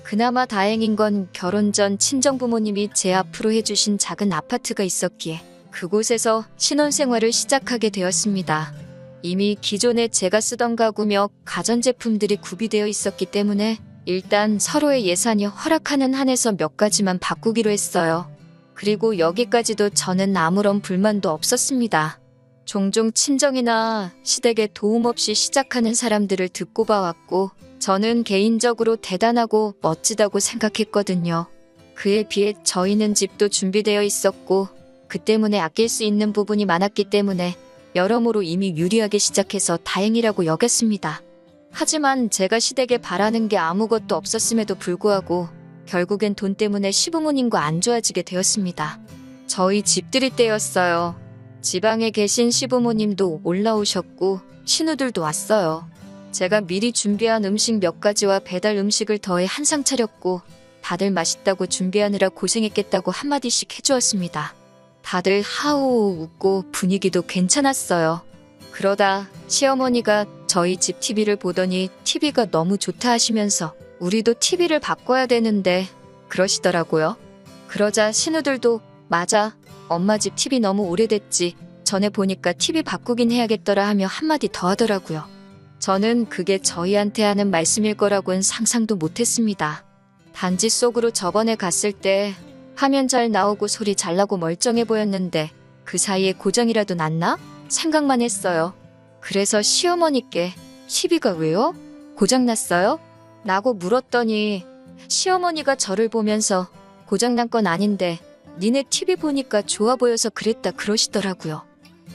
그나마 다행인 건 결혼 전 친정부모님이 제 앞으로 해주신 작은 아파트가 있었기에 그곳에서 신혼생활을 시작하게 되었습니다. 이미 기존에 제가 쓰던 가구며 가전제품들이 구비되어 있었기 때문에 일단 서로의 예산이 허락하는 한에서 몇 가지만 바꾸기로 했어요. 그리고 여기까지도 저는 아무런 불만도 없었습니다. 종종 친정이나 시댁에 도움 없이 시작하는 사람들을 듣고 봐왔고 저는 개인적으로 대단하고 멋지다고 생각했거든요. 그에 비해 저희는 집도 준비되어 있었고 그 때문에 아낄 수 있는 부분이 많았기 때문에 여러모로 이미 유리하게 시작해서 다행이라고 여겼습니다. 하지만 제가 시댁에 바라는 게 아무것도 없었음에도 불구하고 결국엔 돈 때문에 시부모님과 안 좋아지게 되었습니다. 저희 집들이 때였어요. 지방에 계신 시부모님도 올라오셨고 신우들도 왔어요. 제가 미리 준비한 음식 몇 가지와 배달 음식을 더해 한상 차렸고 다들 맛있다고 준비하느라 고생했겠다고 한마디씩 해주었습니다. 다들 하오 웃고 분위기도 괜찮았어요. 그러다 시어머니가 저희 집 TV를 보더니 TV가 너무 좋다 하시면서 우리도 TV를 바꿔야 되는데 그러시더라고요. 그러자 신우들도 맞아, 엄마 집 TV 너무 오래됐지. 전에 보니까 TV 바꾸긴 해야겠더라 하며 한마디 더 하더라고요. 저는 그게 저희한테 하는 말씀일 거라고는 상상도 못했습니다. 단지 속으로 저번에 갔을 때 화면 잘 나오고 소리 잘 나고 멀쩡해 보였는데 그 사이에 고장이라도 났나? 생각만 했어요. 그래서 시어머니께 TV가 왜요? 고장났어요? 라고 물었더니 시어머니가 저를 보면서 고장난 건 아닌데 니네 TV 보니까 좋아 보여서 그랬다 그러시더라고요.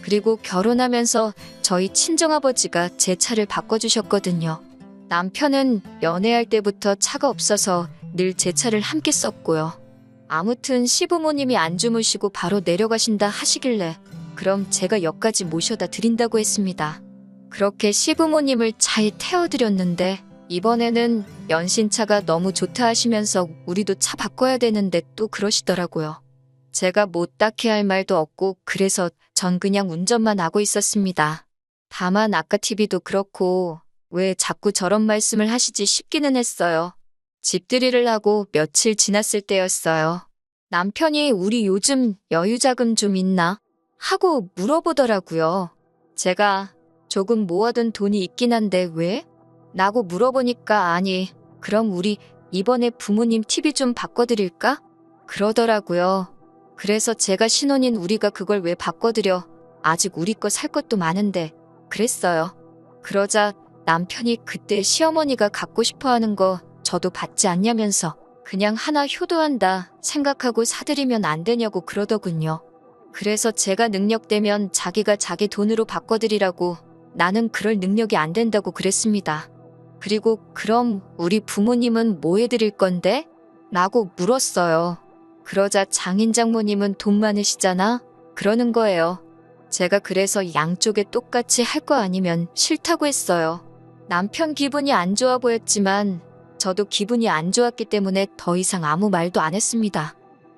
그리고 결혼하면서 저희 친정아버지가 제 차를 바꿔주셨거든요. 남편은 연애할 때부터 차가 없어서 늘 제 차를 함께 썼고요. 아무튼 시부모님이 안 주무시고 바로 내려가신다 하시길래 그럼 제가 역까지 모셔다 드린다고 했습니다. 그렇게 시부모님을 차에 태워드렸는데 이번에는 연신차가 너무 좋다 하시면서 우리도 차 바꿔야 되는데 또 그러시더라고요. 제가 뭐 딱히 할 말도 없고 그래서 전 그냥 운전만 하고 있었습니다. 다만 아까 TV도 그렇고 왜 자꾸 저런 말씀을 하시지 싶기는 했어요. 집들이를 하고 며칠 지났을 때였어요. 남편이 우리 요즘 여유자금 좀 있나? 하고 물어보더라고요. 제가 조금 모아둔 돈이 있긴 한데 왜? 라고 물어보니까 아니, 그럼 우리 이번에 부모님 TV 좀 바꿔드릴까? 그러더라고요. 그래서 제가 신혼인 우리가 그걸 왜 바꿔드려? 아직 우리 거 살 것도 많은데 그랬어요. 그러자 남편이 그때 시어머니가 갖고 싶어하는 거 저도 받지 않냐면서 그냥 하나 효도한다 생각하고 사드리면 안 되냐고 그러더군요. 그래서 제가 능력되면 자기가 자기 돈으로 바꿔드리라고 나는 그럴 능력이 안 된다고 그랬습니다. 그리고 그럼 우리 부모님은 뭐 해드릴 건데? 라고 물었어요. 그러자 장인 장모님은 돈 많으시잖아? 그러는 거예요. 제가 그래서 양쪽에 똑같이 할 거 아니면 싫다고 했어요. 남편 기분이 안 좋아 보였지만 저도 기분이 안 좋았기 때문에 더 이상 아무 말도 안 했습니다.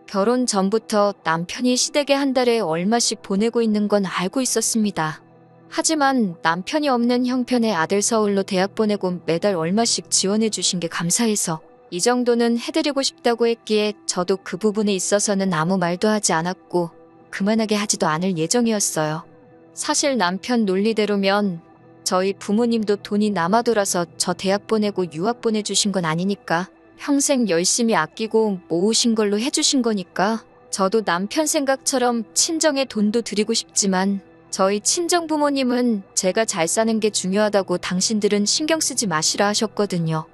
결혼 전부터 남편이 시댁에 한 달에 얼마씩 보내고 있는 건 알고 있었습니다. 하지만 남편이 없는 형편의 아들 서울로 대학 보내고 매달 얼마씩 지원해 주신 게 감사해서 이 정도는 해드리고 싶다고 했기에 저도 그 부분에 있어서는 아무 말도 하지 않았고 그만하게 하지도 않을 예정이었어요. 사실 남편 논리대로면 저희 부모님도 돈이 남아 돌아서 저 대학 보내고 유학 보내주신 건 아니니까 평생 열심히 아끼고 모으신 걸로 해주신 거니까 저도 남편 생각처럼 친정에 돈도 드리고 싶지만 저희 친정 부모님은 제가 잘 사는 게 중요하다고 당신들은 신경 쓰지 마시라 하셨거든요.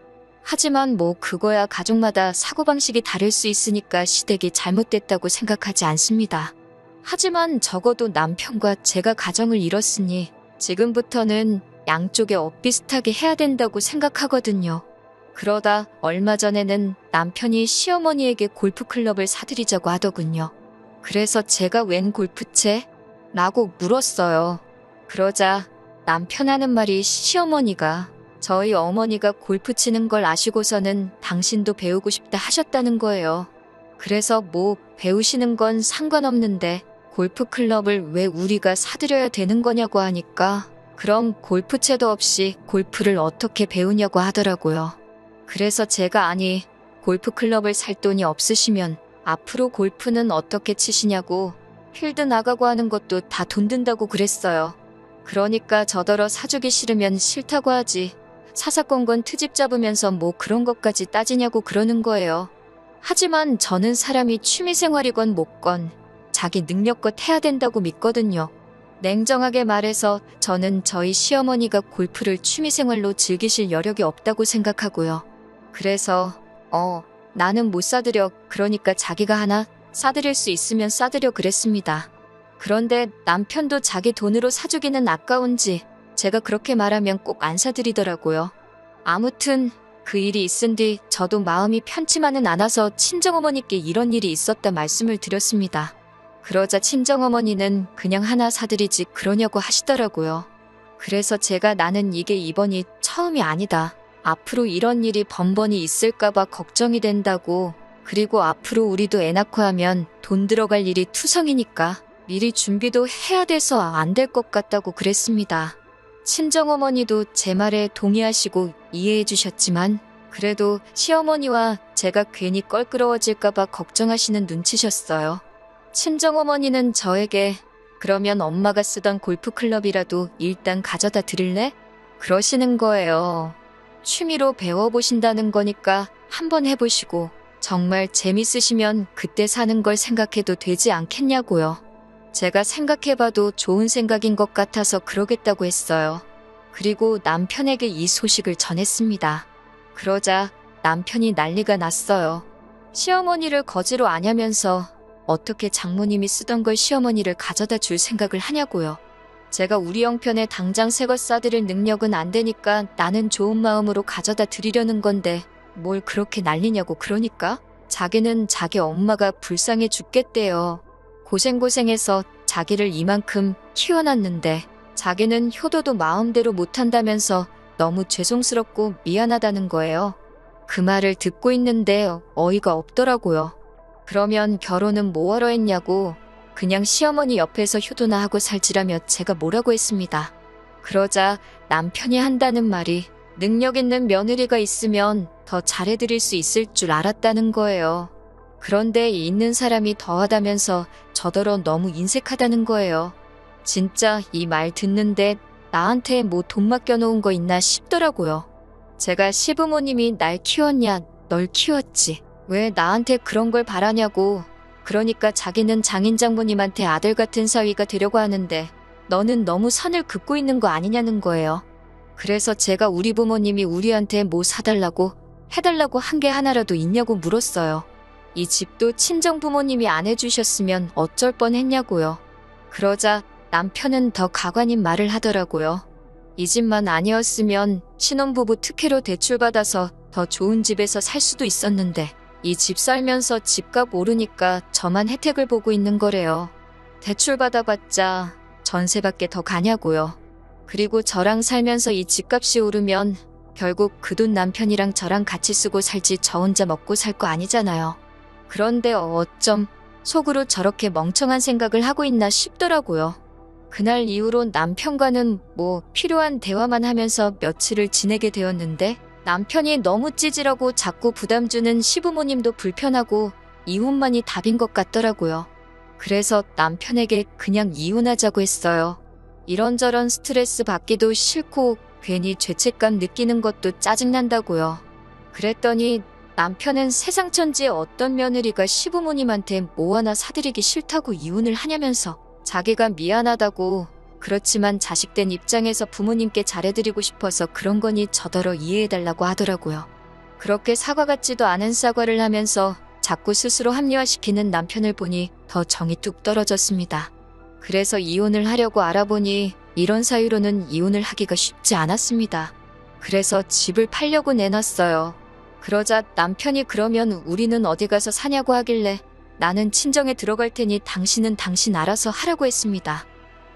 하지만 뭐 그거야 가족마다 사고방식이 다를 수 있으니까 시댁이 잘못됐다고 생각하지 않습니다. 하지만 적어도 남편과 제가 가정을 이뤘으니 지금부터는 양쪽에 엇비슷하게 해야 된다고 생각하거든요. 그러다 얼마 전에는 남편이 시어머니에게 골프클럽을 사드리자고 하더군요. 그래서 제가 웬 골프채? 라고 물었어요. 그러자 남편 하는 말이 시어머니가 저희 어머니가 골프 치는 걸 아시고서는 당신도 배우고 싶다 하셨다는 거예요. 그래서 뭐 배우시는 건 상관없는데 골프클럽을 왜 우리가 사드려야 되는 거냐고 하니까 그럼 골프채도 없이 골프를 어떻게 배우냐고 하더라고요. 그래서 제가 아니 골프클럽을 살 돈이 없으시면 앞으로 골프는 어떻게 치시냐고, 필드 나가고 하는 것도 다 돈 든다고 그랬어요. 그러니까 저더러 사주기 싫으면 싫다고 하지, 사사건건 트집 잡으면서 뭐 그런 것까지 따지냐고 그러는 거예요. 하지만 저는 사람이 취미생활이건 뭐건 자기 능력껏 해야 된다고 믿거든요. 냉정하게 말해서 저는 저희 시어머니가 골프를 취미생활로 즐기실 여력이 없다고 생각하고요. 그래서 나는 못 사드려, 그러니까 자기가 하나 사드릴 수 있으면 사드려 그랬습니다. 그런데 남편도 자기 돈으로 사주기는 아까운지 제가 그렇게 말하면 꼭 안 사드리더라고요. 아무튼 그 일이 있은 뒤 저도 마음이 편치만은 않아서 친정어머니께 이런 일이 있었다 말씀을 드렸습니다. 그러자 친정어머니는 그냥 하나 사드리지 그러냐고 하시더라고요. 그래서 제가 나는 이게 이번이 처음이 아니다, 앞으로 이런 일이 번번이 있을까봐 걱정이 된다고, 그리고 앞으로 우리도 애 낳고 하면 돈 들어갈 일이 투성이니까 미리 준비도 해야 돼서 안 될 것 같다고 그랬습니다. 친정어머니도 제 말에 동의하시고 이해해 주셨지만 그래도 시어머니와 제가 괜히 껄끄러워질까봐 걱정하시는 눈치셨어요. 친정어머니는 저에게 그러면 엄마가 쓰던 골프클럽이라도 일단 가져다 드릴래? 그러시는 거예요. 취미로 배워보신다는 거니까 한번 해보시고 정말 재밌으시면 그때 사는 걸 생각해도 되지 않겠냐고요. 제가 생각해봐도 좋은 생각인 것 같아서 그러겠다고 했어요. 그리고 남편에게 이 소식을 전했습니다. 그러자 남편이 난리가 났어요. 시어머니를 거지로 아냐면서 어떻게 장모님이 쓰던 걸 시어머니를 가져다 줄 생각을 하냐고요. 제가 우리 형편에 당장 새 것 사드릴 능력은 안 되니까 나는 좋은 마음으로 가져다 드리려는 건데 뭘 그렇게 난리냐고 그러니까 자기는 자기 엄마가 불쌍해 죽겠대요. 고생고생해서 자기를 이만큼 키워놨는데 자기는 효도도 마음대로 못한다면서 너무 죄송스럽고 미안하다는 거예요. 그 말을 듣고 있는데 어이가 없더라고요. 그러면 결혼은 뭐하러 했냐고, 그냥 시어머니 옆에서 효도나 하고 살지라며 제가 뭐라고 했습니다. 그러자 남편이 한다는 말이 능력 있는 며느리가 있으면 더 잘해드릴 수 있을 줄 알았다는 거예요. 그런데 있는 사람이 더하다면서 저더러 너무 인색하다는 거예요. 진짜 이 말 듣는데 나한테 뭐 돈 맡겨놓은 거 있나 싶더라고요. 제가 시부모님이 날 키웠냐, 널 키웠지, 왜 나한테 그런 걸 바라냐고, 그러니까 자기는 장인장모님한테 아들 같은 사위가 되려고 하는데 너는 너무 선을 긋고 있는 거 아니냐는 거예요. 그래서 제가 우리 부모님이 우리한테 뭐 사달라고 해달라고 한 게 하나라도 있냐고 물었어요. 이 집도 친정 부모님이 안 해주셨으면 어쩔 뻔했냐고요. 그러자 남편은 더 가관인 말을 하더라고요. 이 집만 아니었으면 신혼부부 특혜로 대출받아서 더 좋은 집에서 살 수도 있었는데 이 집 살면서 집값 오르니까 저만 혜택을 보고 있는 거래요. 대출받아봤자 전세밖에 더 가냐고요. 그리고 저랑 살면서 이 집값이 오르면 결국 그 돈 남편이랑 저랑 같이 쓰고 살지 저 혼자 먹고 살 거 아니잖아요. 그런데 어쩜 속으로 저렇게 멍청한 생각을 하고 있나 싶더라고요. 그날 이후로 남편과는 뭐 필요한 대화만 하면서 며칠을 지내게 되었는데 남편이 너무 찌질하고 자꾸 부담 주는 시부모님도 불편하고 이혼만이 답인 것 같더라고요. 그래서 남편에게 그냥 이혼하자고 했어요. 이런저런 스트레스 받기도 싫고 괜히 죄책감 느끼는 것도 짜증난다고요. 그랬더니 남편은 세상 천지의 어떤 며느리가 시부모님한테 뭐 하나 사드리기 싫다고 이혼을 하냐면서 자기가 미안하다고, 그렇지만 자식된 입장에서 부모님께 잘해드리고 싶어서 그런 거니 저더러 이해해달라고 하더라고요. 그렇게 사과 같지도 않은 사과를 하면서 자꾸 스스로 합리화시키는 남편을 보니 더 정이 뚝 떨어졌습니다. 그래서 이혼을 하려고 알아보니 이런 사유로는 이혼을 하기가 쉽지 않았습니다. 그래서 집을 팔려고 내놨어요. 그러자 남편이 그러면 우리는 어디 가서 사냐고 하길래 나는 친정에 들어갈 테니 당신은 당신 알아서 하라고 했습니다.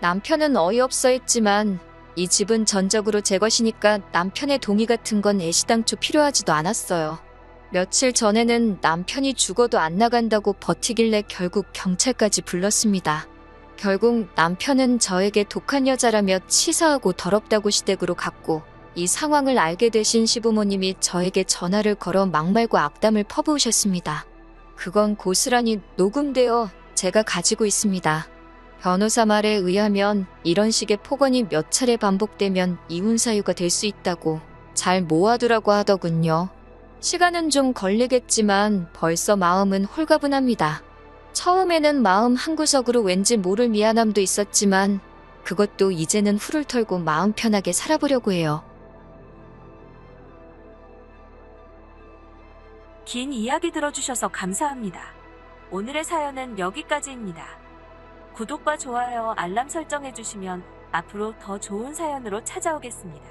남편은 어이없어 했지만 이 집은 전적으로 제 것이니까 남편의 동의 같은 건 애시당초 필요하지도 않았어요. 며칠 전에는 남편이 죽어도 안 나간다고 버티길래 결국 경찰까지 불렀습니다. 결국 남편은 저에게 독한 여자라며 치사하고 더럽다고 시댁으로 갔고 이 상황을 알게 되신 시부모님이 저에게 전화를 걸어 막말과 악담을 퍼부으셨습니다. 그건 고스란히 녹음되어 제가 가지고 있습니다. 변호사 말에 의하면 이런 식의 폭언이 몇 차례 반복되면 이혼 사유가 될 수 있다고 잘 모아두라고 하더군요. 시간은 좀 걸리겠지만 벌써 마음은 홀가분합니다. 처음에는 마음 한구석으로 왠지 모를 미안함도 있었지만 그것도 이제는 훌을 털고 마음 편하게 살아보려고 해요. 긴 이야기 들어주셔서 감사합니다. 오늘의 사연은 여기까지입니다. 구독과 좋아요, 알람 설정해주시면 앞으로 더 좋은 사연으로 찾아오겠습니다.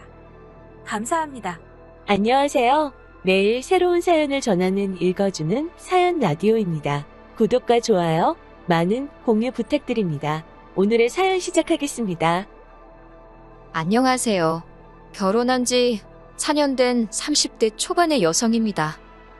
감사합니다. 안녕하세요. 매일 새로운 사연을 전하는 읽어주는 사연 라디오입니다. 구독과 좋아요, 많은 공유 부탁드립니다. 오늘의 사연 시작하겠습니다. 안녕하세요. 결혼한 지 4년 된 30대 초반의 여성입니다.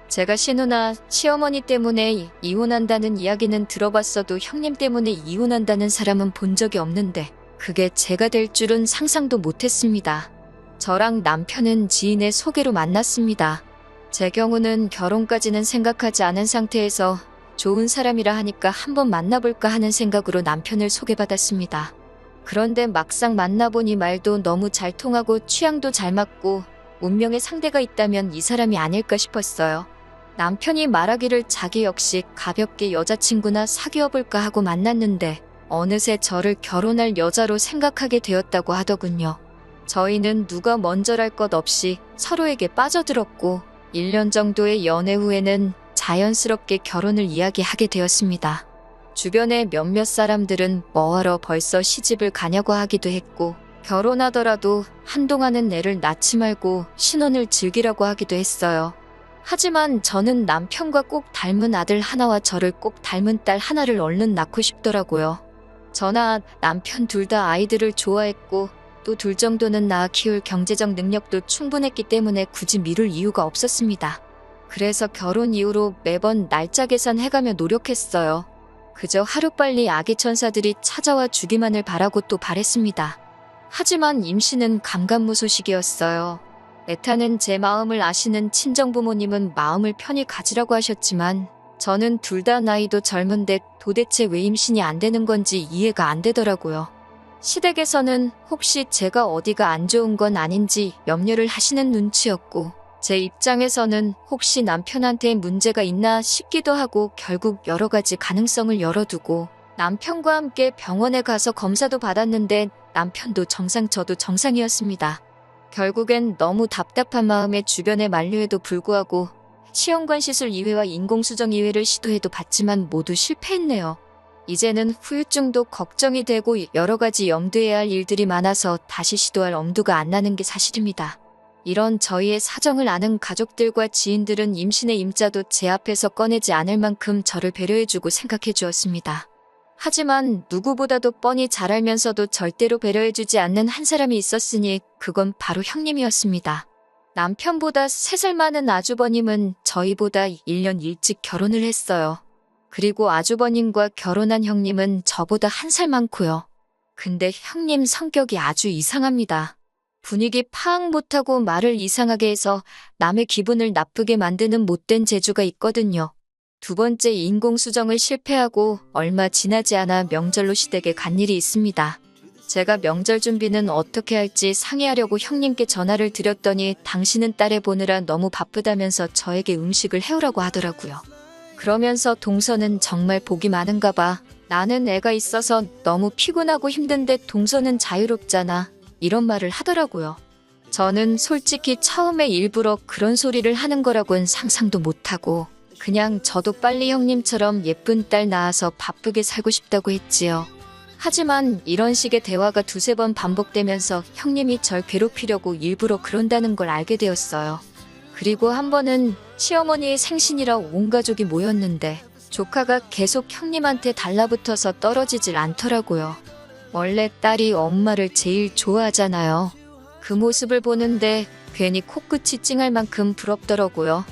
제가 신우나 시어머니 때문에 이혼한다는 이야기는 들어봤어도 형님 때문에 이혼한다는 사람은 본 적이 없는데 그게 제가 될 줄은 상상도 못했습니다. 저랑 남편은 지인의 소개로 만났습니다. 제 경우는 결혼까지는 생각하지 않은 상태에서 좋은 사람이라 하니까 한번 만나볼까 하는 생각으로 남편을 소개받았습니다. 그런데 막상 만나보니 말도 너무 잘 통하고 취향도 잘 맞고 운명의 상대가 있다면 이 사람이 아닐까 싶었어요. 남편이 말하기를 자기 역시 가볍게 여자친구나 사귀어볼까 하고 만났는데 어느새 저를 결혼할 여자로 생각하게 되었다고 하더군요. 저희는 누가 먼저랄 것 없이 서로에게 빠져들었고 1년 정도의 연애 후에는 자연스럽게 결혼을 이야기하게 되었습니다. 주변의 몇몇 사람들은 뭐하러 벌써 시집을 가냐고 하기도 했고 결혼하더라도 한동안은 애를 낳지 말고 신혼을 즐기라고 하기도 했어요. 하지만 저는 남편과 꼭 닮은 아들 하나와 저를 꼭 닮은 딸 하나를 얼른 낳고 싶더라고요. 저나 남편 둘 다 아이들을 좋아했고 또 둘 정도는 낳아 키울 경제적 능력도 충분했기 때문에 굳이 미룰 이유가 없었습니다. 그래서 결혼 이후로 매번 날짜 계산해가며 노력했어요. 그저 하루빨리 아기 천사들이 찾아와 주기만을 바라고 또 바랬습니다. 하지만 임신은 감감무소식이었어요. 애타는 제 마음을 아시는 친정부모님은 마음을 편히 가지라고 하셨지만 저는 둘 다 나이도 젊은데 도대체 왜 임신이 안 되는 건지 이해가 안 되더라고요. 시댁에서는 혹시 제가 어디가 안 좋은 건 아닌지 염려를 하시는 눈치였고 제 입장에서는 혹시 남편한테 문제가 있나 싶기도 하고 결국 여러 가지 가능성을 열어두고 남편과 함께 병원에 가서 검사도 받았는데 남편도 정상 저도 정상이었습니다. 결국엔 너무 답답한 마음에 주변에 만류에도 불구하고 시험관 시술 2회와 인공수정 2회를 시도해도 봤지만 모두 실패했네요. 이제는 후유증도 걱정이 되고 여러 가지 염두해야 할 일들이 많아서 다시 시도할 엄두가 안 나는 게 사실입니다. 이런 저희의 사정을 아는 가족들과 지인들은 임신의 임자도 제 앞에서 꺼내지 않을 만큼 저를 배려해주고 생각해 주었습니다. 하지만 누구보다도 뻔히 잘 알면서도 절대로 배려해주지 않는 한 사람이 있었으니 그건 바로 형님이었습니다. 남편보다 3살 많은 아주버님은 저희보다 1년 일찍 결혼을 했어요. 그리고 아주버님과 결혼한 형님은 저보다 1살 많고요. 근데 형님 성격이 아주 이상합니다. 분위기 파악 못하고 말을 이상하게 해서 남의 기분을 나쁘게 만드는 못된 재주가 있거든요. 두 번째 인공수정을 실패하고 얼마 지나지 않아 명절로 시댁에 간 일이 있습니다. 제가 명절 준비는 어떻게 할지 상의하려고 형님께 전화를 드렸더니 당신은 딸애 보느라 너무 바쁘다면서 저에게 음식을 해오라고 하더라고요. 그러면서 동서는 정말 복이 많은가 봐. 나는 애가 있어서 너무 피곤하고 힘든데 동서는 자유롭잖아. 이런 말을 하더라고요. 저는 솔직히 처음에 일부러 그런 소리를 하는 거라고는 상상도 못하고 그냥 저도 빨리 형님처럼 예쁜 딸 낳아서 바쁘게 살고 싶다고 했지요. 하지만 이런 식의 대화가 2-3번 반복되면서 형님이 절 괴롭히려고 일부러 그런다는 걸 알게 되었어요. 그리고 한 번은 시어머니의 생신이라 온 가족이 모였는데 조카가 계속 형님한테 달라붙어서 떨어지질 않더라고요. 원래 딸이 엄마를 제일 좋아하잖아요. 그 모습을 보는데 괜히 코끝이 찡할 만큼 부럽더라고요.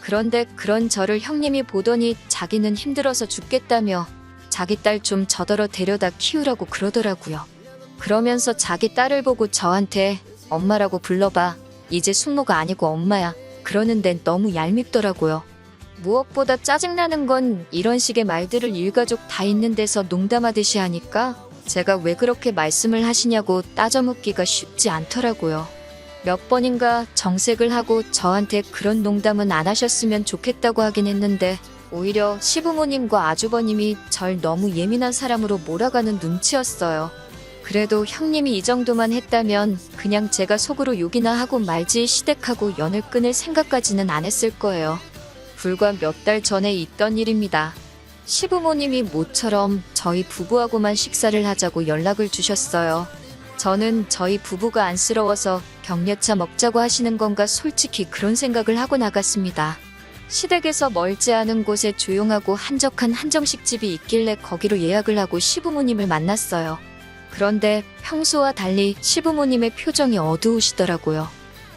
그런데 그런 저를 형님이 보더니 자기는 힘들어서 죽겠다며 자기 딸 좀 저더러 데려다 키우라고 그러더라고요. 그러면서 자기 딸을 보고 저한테 엄마라고 불러봐. 이제 숙모가 아니고 엄마야. 그러는데 너무 얄밉더라고요. 무엇보다 짜증나는 건 이런 식의 말들을 일가족 다 있는 데서 농담하듯이 하니까 제가 왜 그렇게 말씀을 하시냐고 따져 묻기가 쉽지 않더라고요. 몇 번인가 정색을 하고 저한테 그런 농담은 안 하셨으면 좋겠다고 하긴 했는데 오히려 시부모님과 아주버님이 절 너무 예민한 사람으로 몰아가는 눈치였어요. 그래도 형님이 이 정도만 했다면 그냥 제가 속으로 욕이나 하고 말지 시댁하고 연을 끊을 생각까지는 안 했을 거예요. 불과 몇 달 전에 있던 일입니다. 시부모님이 모처럼 저희 부부하고만 식사를 하자고 연락을 주셨어요. 저는 저희 부부가 안쓰러워서 격려차 먹자고 하시는 건가 솔직히 그런 생각을 하고 나갔습니다. 시댁에서 멀지 않은 곳에 조용하고 한적한 한정식집이 있길래 거기로 예약을 하고 시부모님을 만났어요. 그런데 평소와 달리 시부모님의 표정이 어두우시더라고요.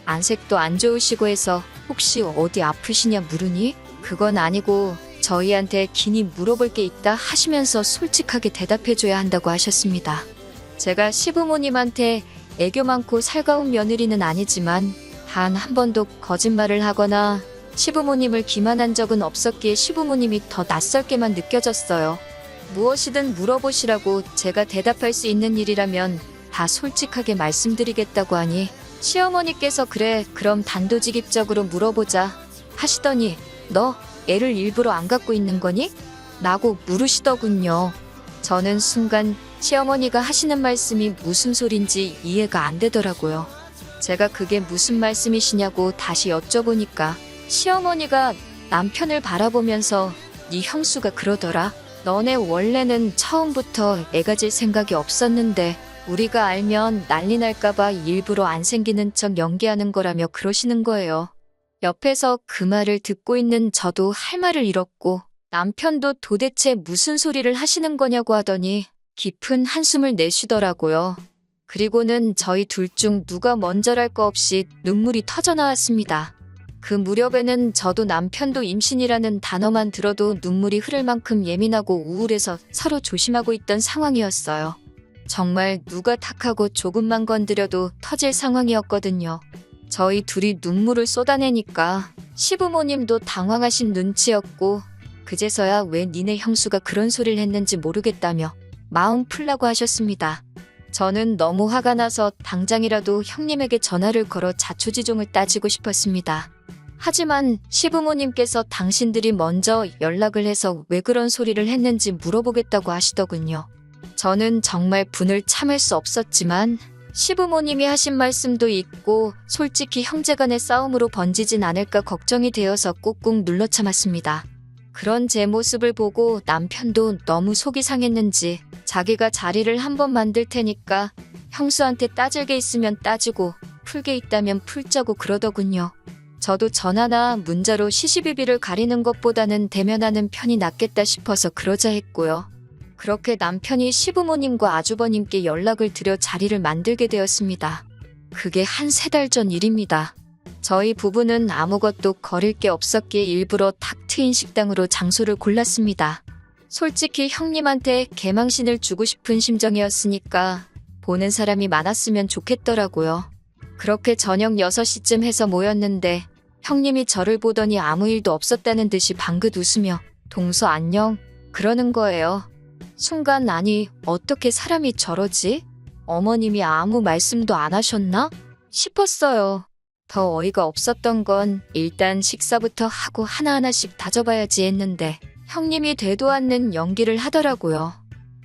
안색도 안 좋으시고 해서 혹시 어디 아프시냐 물으니 그건 아니고 저희한테 긴히 물어볼 게 있다 하시면서 솔직하게 대답해줘야 한다고 하셨습니다. 제가 시부모님한테 애교 많고 살가운 며느리는 아니지만 단 한 번도 거짓말을 하거나 시부모님을 기만한 적은 없었기에 시부모님이 더 낯설게만 느껴졌어요. 무엇이든 물어보시라고 제가 대답할 수 있는 일이라면 다 솔직하게 말씀드리겠다고 하니 시어머니께서 그래 그럼 단도직입적으로 물어보자 하시더니 너 애를 일부러 안 갖고 있는 거니? 라고 물으시더군요. 저는 순간 시어머니가 하시는 말씀이 무슨 소린지 이해가 안 되더라고요. 제가 그게 무슨 말씀이시냐고 다시 여쭤보니까 시어머니가 남편을 바라보면서 네 형수가 그러더라. 너네 원래는 처음부터 애 가질 생각이 없었는데 우리가 알면 난리 날까봐 일부러 안 생기는 척 연기하는 거라며 그러시는 거예요. 옆에서 그 말을 듣고 있는 저도 할 말을 잃었고 남편도 도대체 무슨 소리를 하시는 거냐고 하더니 깊은 한숨을 내쉬더라고요. 그리고는 저희 둘 중 누가 먼저랄 거 없이 눈물이 터져나왔습니다. 그 무렵에는 저도 남편도 임신이라는 단어만 들어도 눈물이 흐를 만큼 예민하고 우울해서 서로 조심하고 있던 상황이었어요. 정말 누가 탁하고 조금만 건드려도 터질 상황이었거든요. 저희 둘이 눈물을 쏟아내니까 시부모님도 당황하신 눈치였고 그제서야 왜 니네 형수가 그런 소리를 했는지 모르겠다며 마음 풀라고 하셨습니다. 저는 너무 화가 나서 당장이라도 형님에게 전화를 걸어 자초지종을 따지고 싶었습니다. 하지만 시부모님께서 당신들이 먼저 연락을 해서 왜 그런 소리를 했는지 물어보겠다고 하시더군요. 저는 정말 분을 참을 수 없었지만 시부모님이 하신 말씀도 있고 솔직히 형제간의 싸움으로 번지진 않을까 걱정이 되어서 꾹꾹 눌러 참았습니다. 그런 제 모습을 보고 남편도 너무 속이 상했는지 자기가 자리를 한번 만들 테니까 형수한테 따질 게 있으면 따지고 풀 게 있다면 풀자고 그러더군요. 저도 전화나 문자로 시시비비를 가리는 것보다는 대면하는 편이 낫겠다 싶어서 그러자 했고요. 그렇게 남편이 시부모님과 아주버님께 연락을 드려 자리를 만들게 되었습니다. 그게 한 3달 전 일입니다. 저희 부부는 아무것도 거릴 게 없었기에 일부러 탁 트인 식당으로 장소를 골랐습니다. 솔직히 형님한테 개망신을 주고 싶은 심정이었으니까 보는 사람이 많았으면 좋겠더라고요. 그렇게 저녁 6시쯤 해서 모였는데 형님이 저를 보더니 아무 일도 없었다는 듯이 방긋 웃으며 동서 안녕 그러는 거예요. 순간 아니 어떻게 사람이 저러지? 어머님이 아무 말씀도 안 하셨나? 싶었어요. 더 어이가 없었던 건 일단 식사부터 하고 하나하나씩 다져봐야지 했는데 형님이 되도 않는 연기를 하더라고요.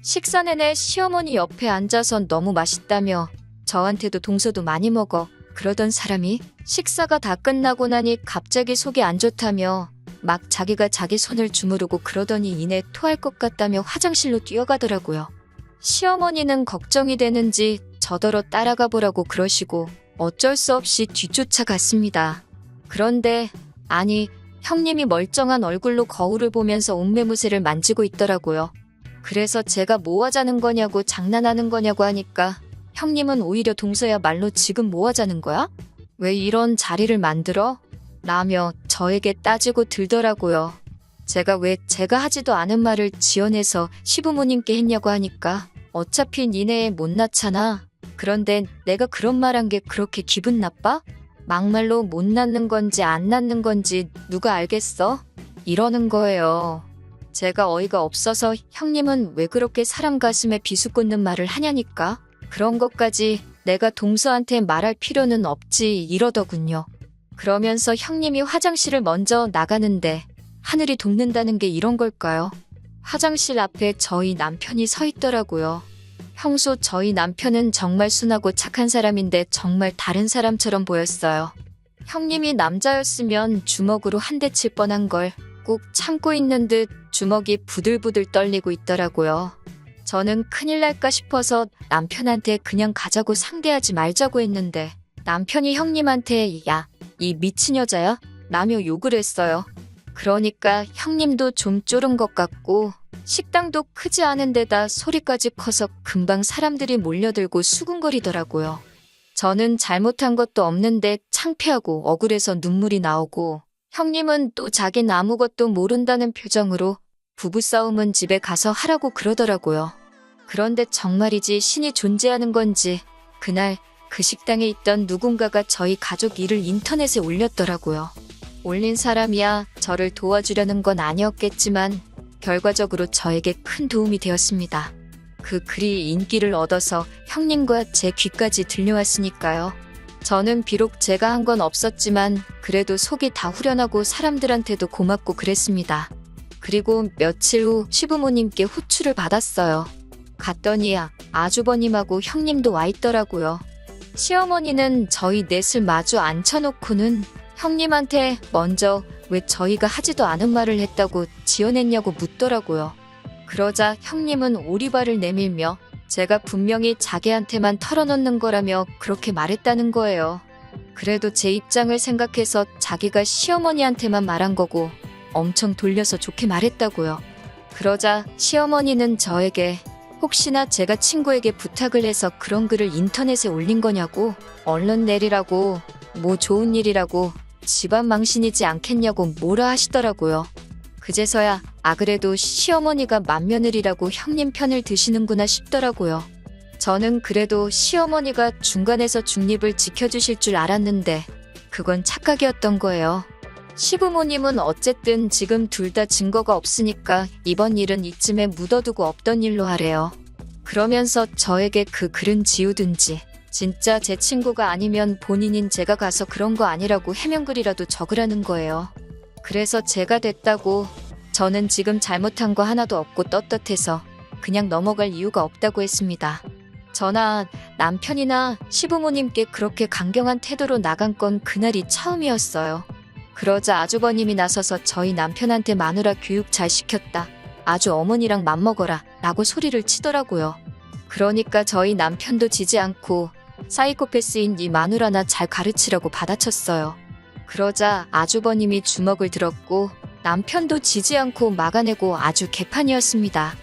식사 내내 시어머니 옆에 앉아서 너무 맛있다며 저한테도 동서도 많이 먹어 그러던 사람이 식사가 다 끝나고 나니 갑자기 속이 안 좋다며 막 자기가 자기 손을 주무르고 그러더니 이내 토할 것 같다며 화장실로 뛰어가더라고요. 시어머니는 걱정이 되는지 저더러 따라가 보라고 그러시고 어쩔 수 없이 뒤쫓아갔습니다. 그런데 아니 형님이 멀쩡한 얼굴로 거울을 보면서 옷매무새를 만지고 있더라고요. 그래서 제가 뭐 하자는 거냐고 장난하는 거냐고 하니까 형님은 오히려 동서야말로 지금 뭐 하자는 거야? 왜 이런 자리를 만들어? 라며 저에게 따지고 들더라고요. 제가 왜 제가 하지도 않은 말을 지어내서 시부모님께 했냐고 하니까 어차피 니네 못 낳잖아. 그런데 내가 그런 말한 게 그렇게 기분 나빠? 막말로 못 낳는 건지 안 낳는 건지 누가 알겠어? 이러는 거예요. 제가 어이가 없어서 형님은 왜 그렇게 사람 가슴에 비수 꽂는 말을 하냐니까? 그런 것까지 내가 동서한테 말할 필요는 없지 이러더군요. 그러면서 형님이 화장실을 먼저 나가는데 하늘이 돕는다는 게 이런 걸까요? 화장실 앞에 저희 남편이 서 있더라고요. 평소 저희 남편은 정말 순하고 착한 사람인데 정말 다른 사람처럼 보였어요. 형님이 남자였으면 주먹으로 한 대 칠 뻔한 걸 꼭 참고 있는 듯 주먹이 부들부들 떨리고 있더라고요. 저는 큰일 날까 싶어서 남편한테 그냥 가자고 상대하지 말자고 했는데 남편이 형님한테 야, 이 미친 여자야? 라며 욕을 했어요. 그러니까 형님도 좀 쫄은 것 같고 식당도 크지 않은 데다 소리까지 커서 금방 사람들이 몰려들고 수군거리더라고요. 저는 잘못한 것도 없는데 창피하고 억울해서 눈물이 나오고 형님은 또 자긴 아무것도 모른다는 표정으로 부부싸움은 집에 가서 하라고 그러더라고요. 그런데 정말이지 신이 존재하는 건지 그날 그 식당에 있던 누군가가 저희 가족 일을 인터넷에 올렸더라고요. 올린 사람이야 저를 도와주려는 건 아니었겠지만 결과적으로 저에게 큰 도움이 되었습니다. 그 글이 인기를 얻어서 형님과 제 귀까지 들려왔으니까요. 저는 비록 제가 한 건 없었지만 그래도 속이 다 후련하고 사람들한테도 고맙고 그랬습니다. 그리고 며칠 후 시부모님께 호출을 받았어요. 갔더니 아주버님하고 형님도 와 있더라고요. 시어머니는 저희 넷을 마주 앉혀놓고는 형님한테 먼저 왜 저희가 하지도 않은 말을 했다고 지어냈냐고 묻더라고요. 그러자 형님은 오리발을 내밀며 제가 분명히 자기한테만 털어놓는 거라며 그렇게 말했다는 거예요. 그래도 제 입장을 생각해서 자기가 시어머니한테만 말한 거고 엄청 돌려서 좋게 말했다고요. 그러자 시어머니는 저에게 혹시나 제가 친구에게 부탁을 해서 그런 글을 인터넷에 올린 거냐고 얼른 내리라고 뭐 좋은 일이라고 집안 망신이지 않겠냐고 뭐라 하시더라고요. 그제서야 그래도 시어머니가 맏며느리라고 형님 편을 드시는구나 싶더라고요. 저는 그래도 시어머니가 중간에서 중립을 지켜주실 줄 알았는데 그건 착각이었던 거예요. 시부모님은 어쨌든 지금 둘 다 증거가 없으니까 이번 일은 이쯤에 묻어두고 없던 일로 하래요. 그러면서 저에게 그 글은 지우든지 진짜 제 친구가 아니면 본인인 제가 가서 그런 거 아니라고 해명글이라도 적으라는 거예요. 그래서 제가 됐다고 저는 지금 잘못한 거 하나도 없고 떳떳해서 그냥 넘어갈 이유가 없다고 했습니다. 저나 남편이나 시부모님께 그렇게 강경한 태도로 나간 건 그날이 처음이었어요. 그러자 아주버님이 나서서 저희 남편한테 마누라 교육 잘 시켰다. 아주 어머니랑 맘먹어라 라고 소리를 치더라고요. 그러니까 저희 남편도 지지 않고 사이코패스인 이 마누라나 잘 가르치라고 받아쳤어요. 그러자 아주버님이 주먹을 들었고 남편도 지지 않고 막아내고 아주 개판이었습니다.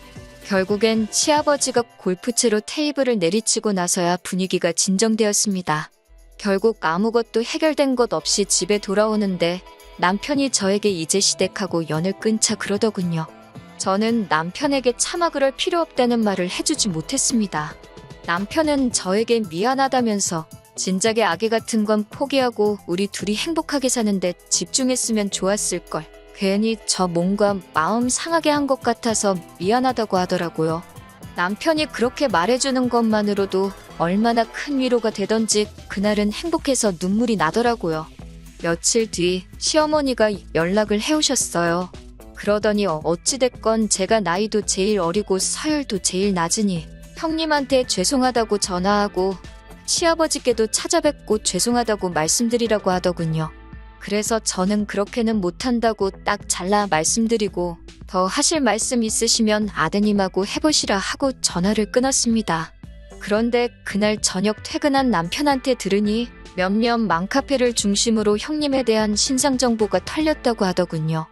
결국엔 시아버지가 골프채로 테이블을 내리치고 나서야 분위기가 진정되었습니다. 결국 아무것도 해결된 것 없이 집에 돌아오는데 남편이 저에게 이제 시댁하고 연을 끊자 그러더군요. 저는 남편에게 차마 그럴 필요 없다는 말을 해주지 못했습니다. 남편은 저에게 미안하다면서 진작에 아기 같은 건 포기하고 우리 둘이 행복하게 사는데 집중했으면 좋았을걸. 괜히 저 뭔가 마음 상하게 한 것 같아서 미안하다고 하더라고요. 남편이 그렇게 말해주는 것만으로도 얼마나 큰 위로가 되던지 그날은 행복해서 눈물이 나더라고요. 며칠 뒤 시어머니가 연락을 해오셨어요. 그러더니 어찌됐건 제가 나이도 제일 어리고 서열도 제일 낮으니 형님한테 죄송하다고 전화하고 시아버지께도 찾아뵙고 죄송하다고 말씀드리라고 하더군요. 그래서 저는 그렇게는 못한다고 딱 잘라 말씀드리고 더 하실 말씀 있으시면 아드님하고 해보시라 하고 전화를 끊었습니다. 그런데 그날 저녁 퇴근한 남편한테 들으니 몇몇 맘카페를 중심으로 형님에 대한 신상 정보가 털렸다고 하더군요.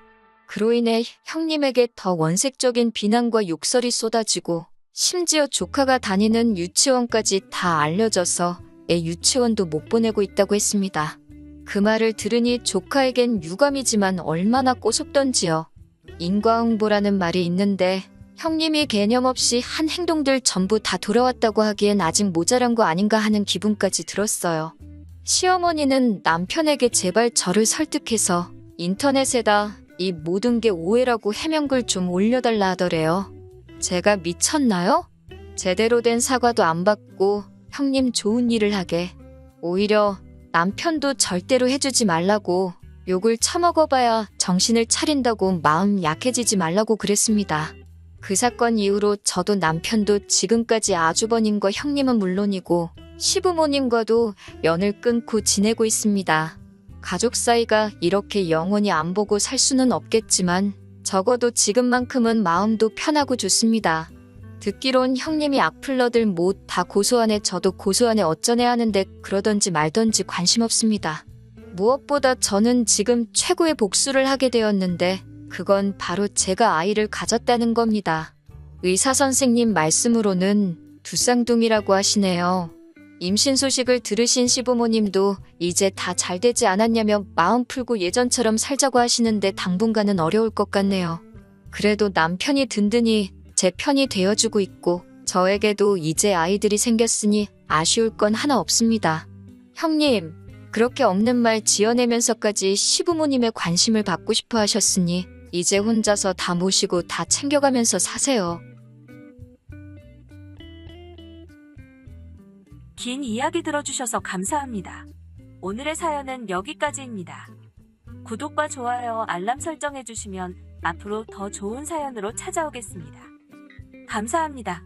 그로 인해 형님에게 더 원색적인 비난과 욕설이 쏟아지고 심지어 조카가 다니는 유치원까지 다 알려져서 애 유치원도 못 보내고 있다고 했습니다. 그 말을 들으니 조카에겐 유감이지만 얼마나 꼬숩던지요. 인과응보라는 말이 있는데 형님이 개념 없이 한 행동들 전부 다 돌아왔다고 하기엔 아직 모자란 거 아닌가 하는 기분까지 들었어요. 시어머니는 남편에게 제발 저를 설득해서 인터넷에다 이 모든 게 오해라고 해명글 좀 올려달라 하더래요. 제가 미쳤나요? 제대로 된 사과도 안 받고 형님 좋은 일을 하게. 오히려 남편도 절대로 해주지 말라고 욕을 처먹어봐야 정신을 차린다고 마음 약해지지 말라고 그랬습니다. 그 사건 이후로 저도 남편도 지금까지 아주버님과 형님은 물론이고 시부모님과도 연을 끊고 지내고 있습니다. 가족 사이가 이렇게 영원히 안 보고 살 수는 없겠지만 적어도 지금만큼은 마음도 편하고 좋습니다. 듣기론 형님이 악플러들 못 다 고소하네 저도 고소하네 어쩌네 하는데 그러던지 말던지 관심 없습니다. 무엇보다 저는 지금 최고의 복수를 하게 되었는데 그건 바로 제가 아이를 가졌다는 겁니다. 의사 선생님 말씀으로는 두 쌍둥이라고 하시네요. 임신 소식을 들으신 시부모님도 이제 다 잘 되지 않았냐며 마음 풀고 예전처럼 살자고 하시는데 당분간은 어려울 것 같네요. 그래도 남편이 든든히 제 편이 되어주고 있고 저에게도 이제 아이들이 생겼으니 아쉬울 건 하나 없습니다. 형님, 그렇게 없는 말 지어내면서까지 시부모님의 관심을 받고 싶어 하셨으니 이제 혼자서 다 모시고 다 챙겨가면서 사세요. 긴 이야기 들어주셔서 감사합니다. 오늘의 사연은 여기까지입니다. 구독과 좋아요, 알람 설정해주시면 앞으로 더 좋은 사연으로 찾아오겠습니다. 감사합니다.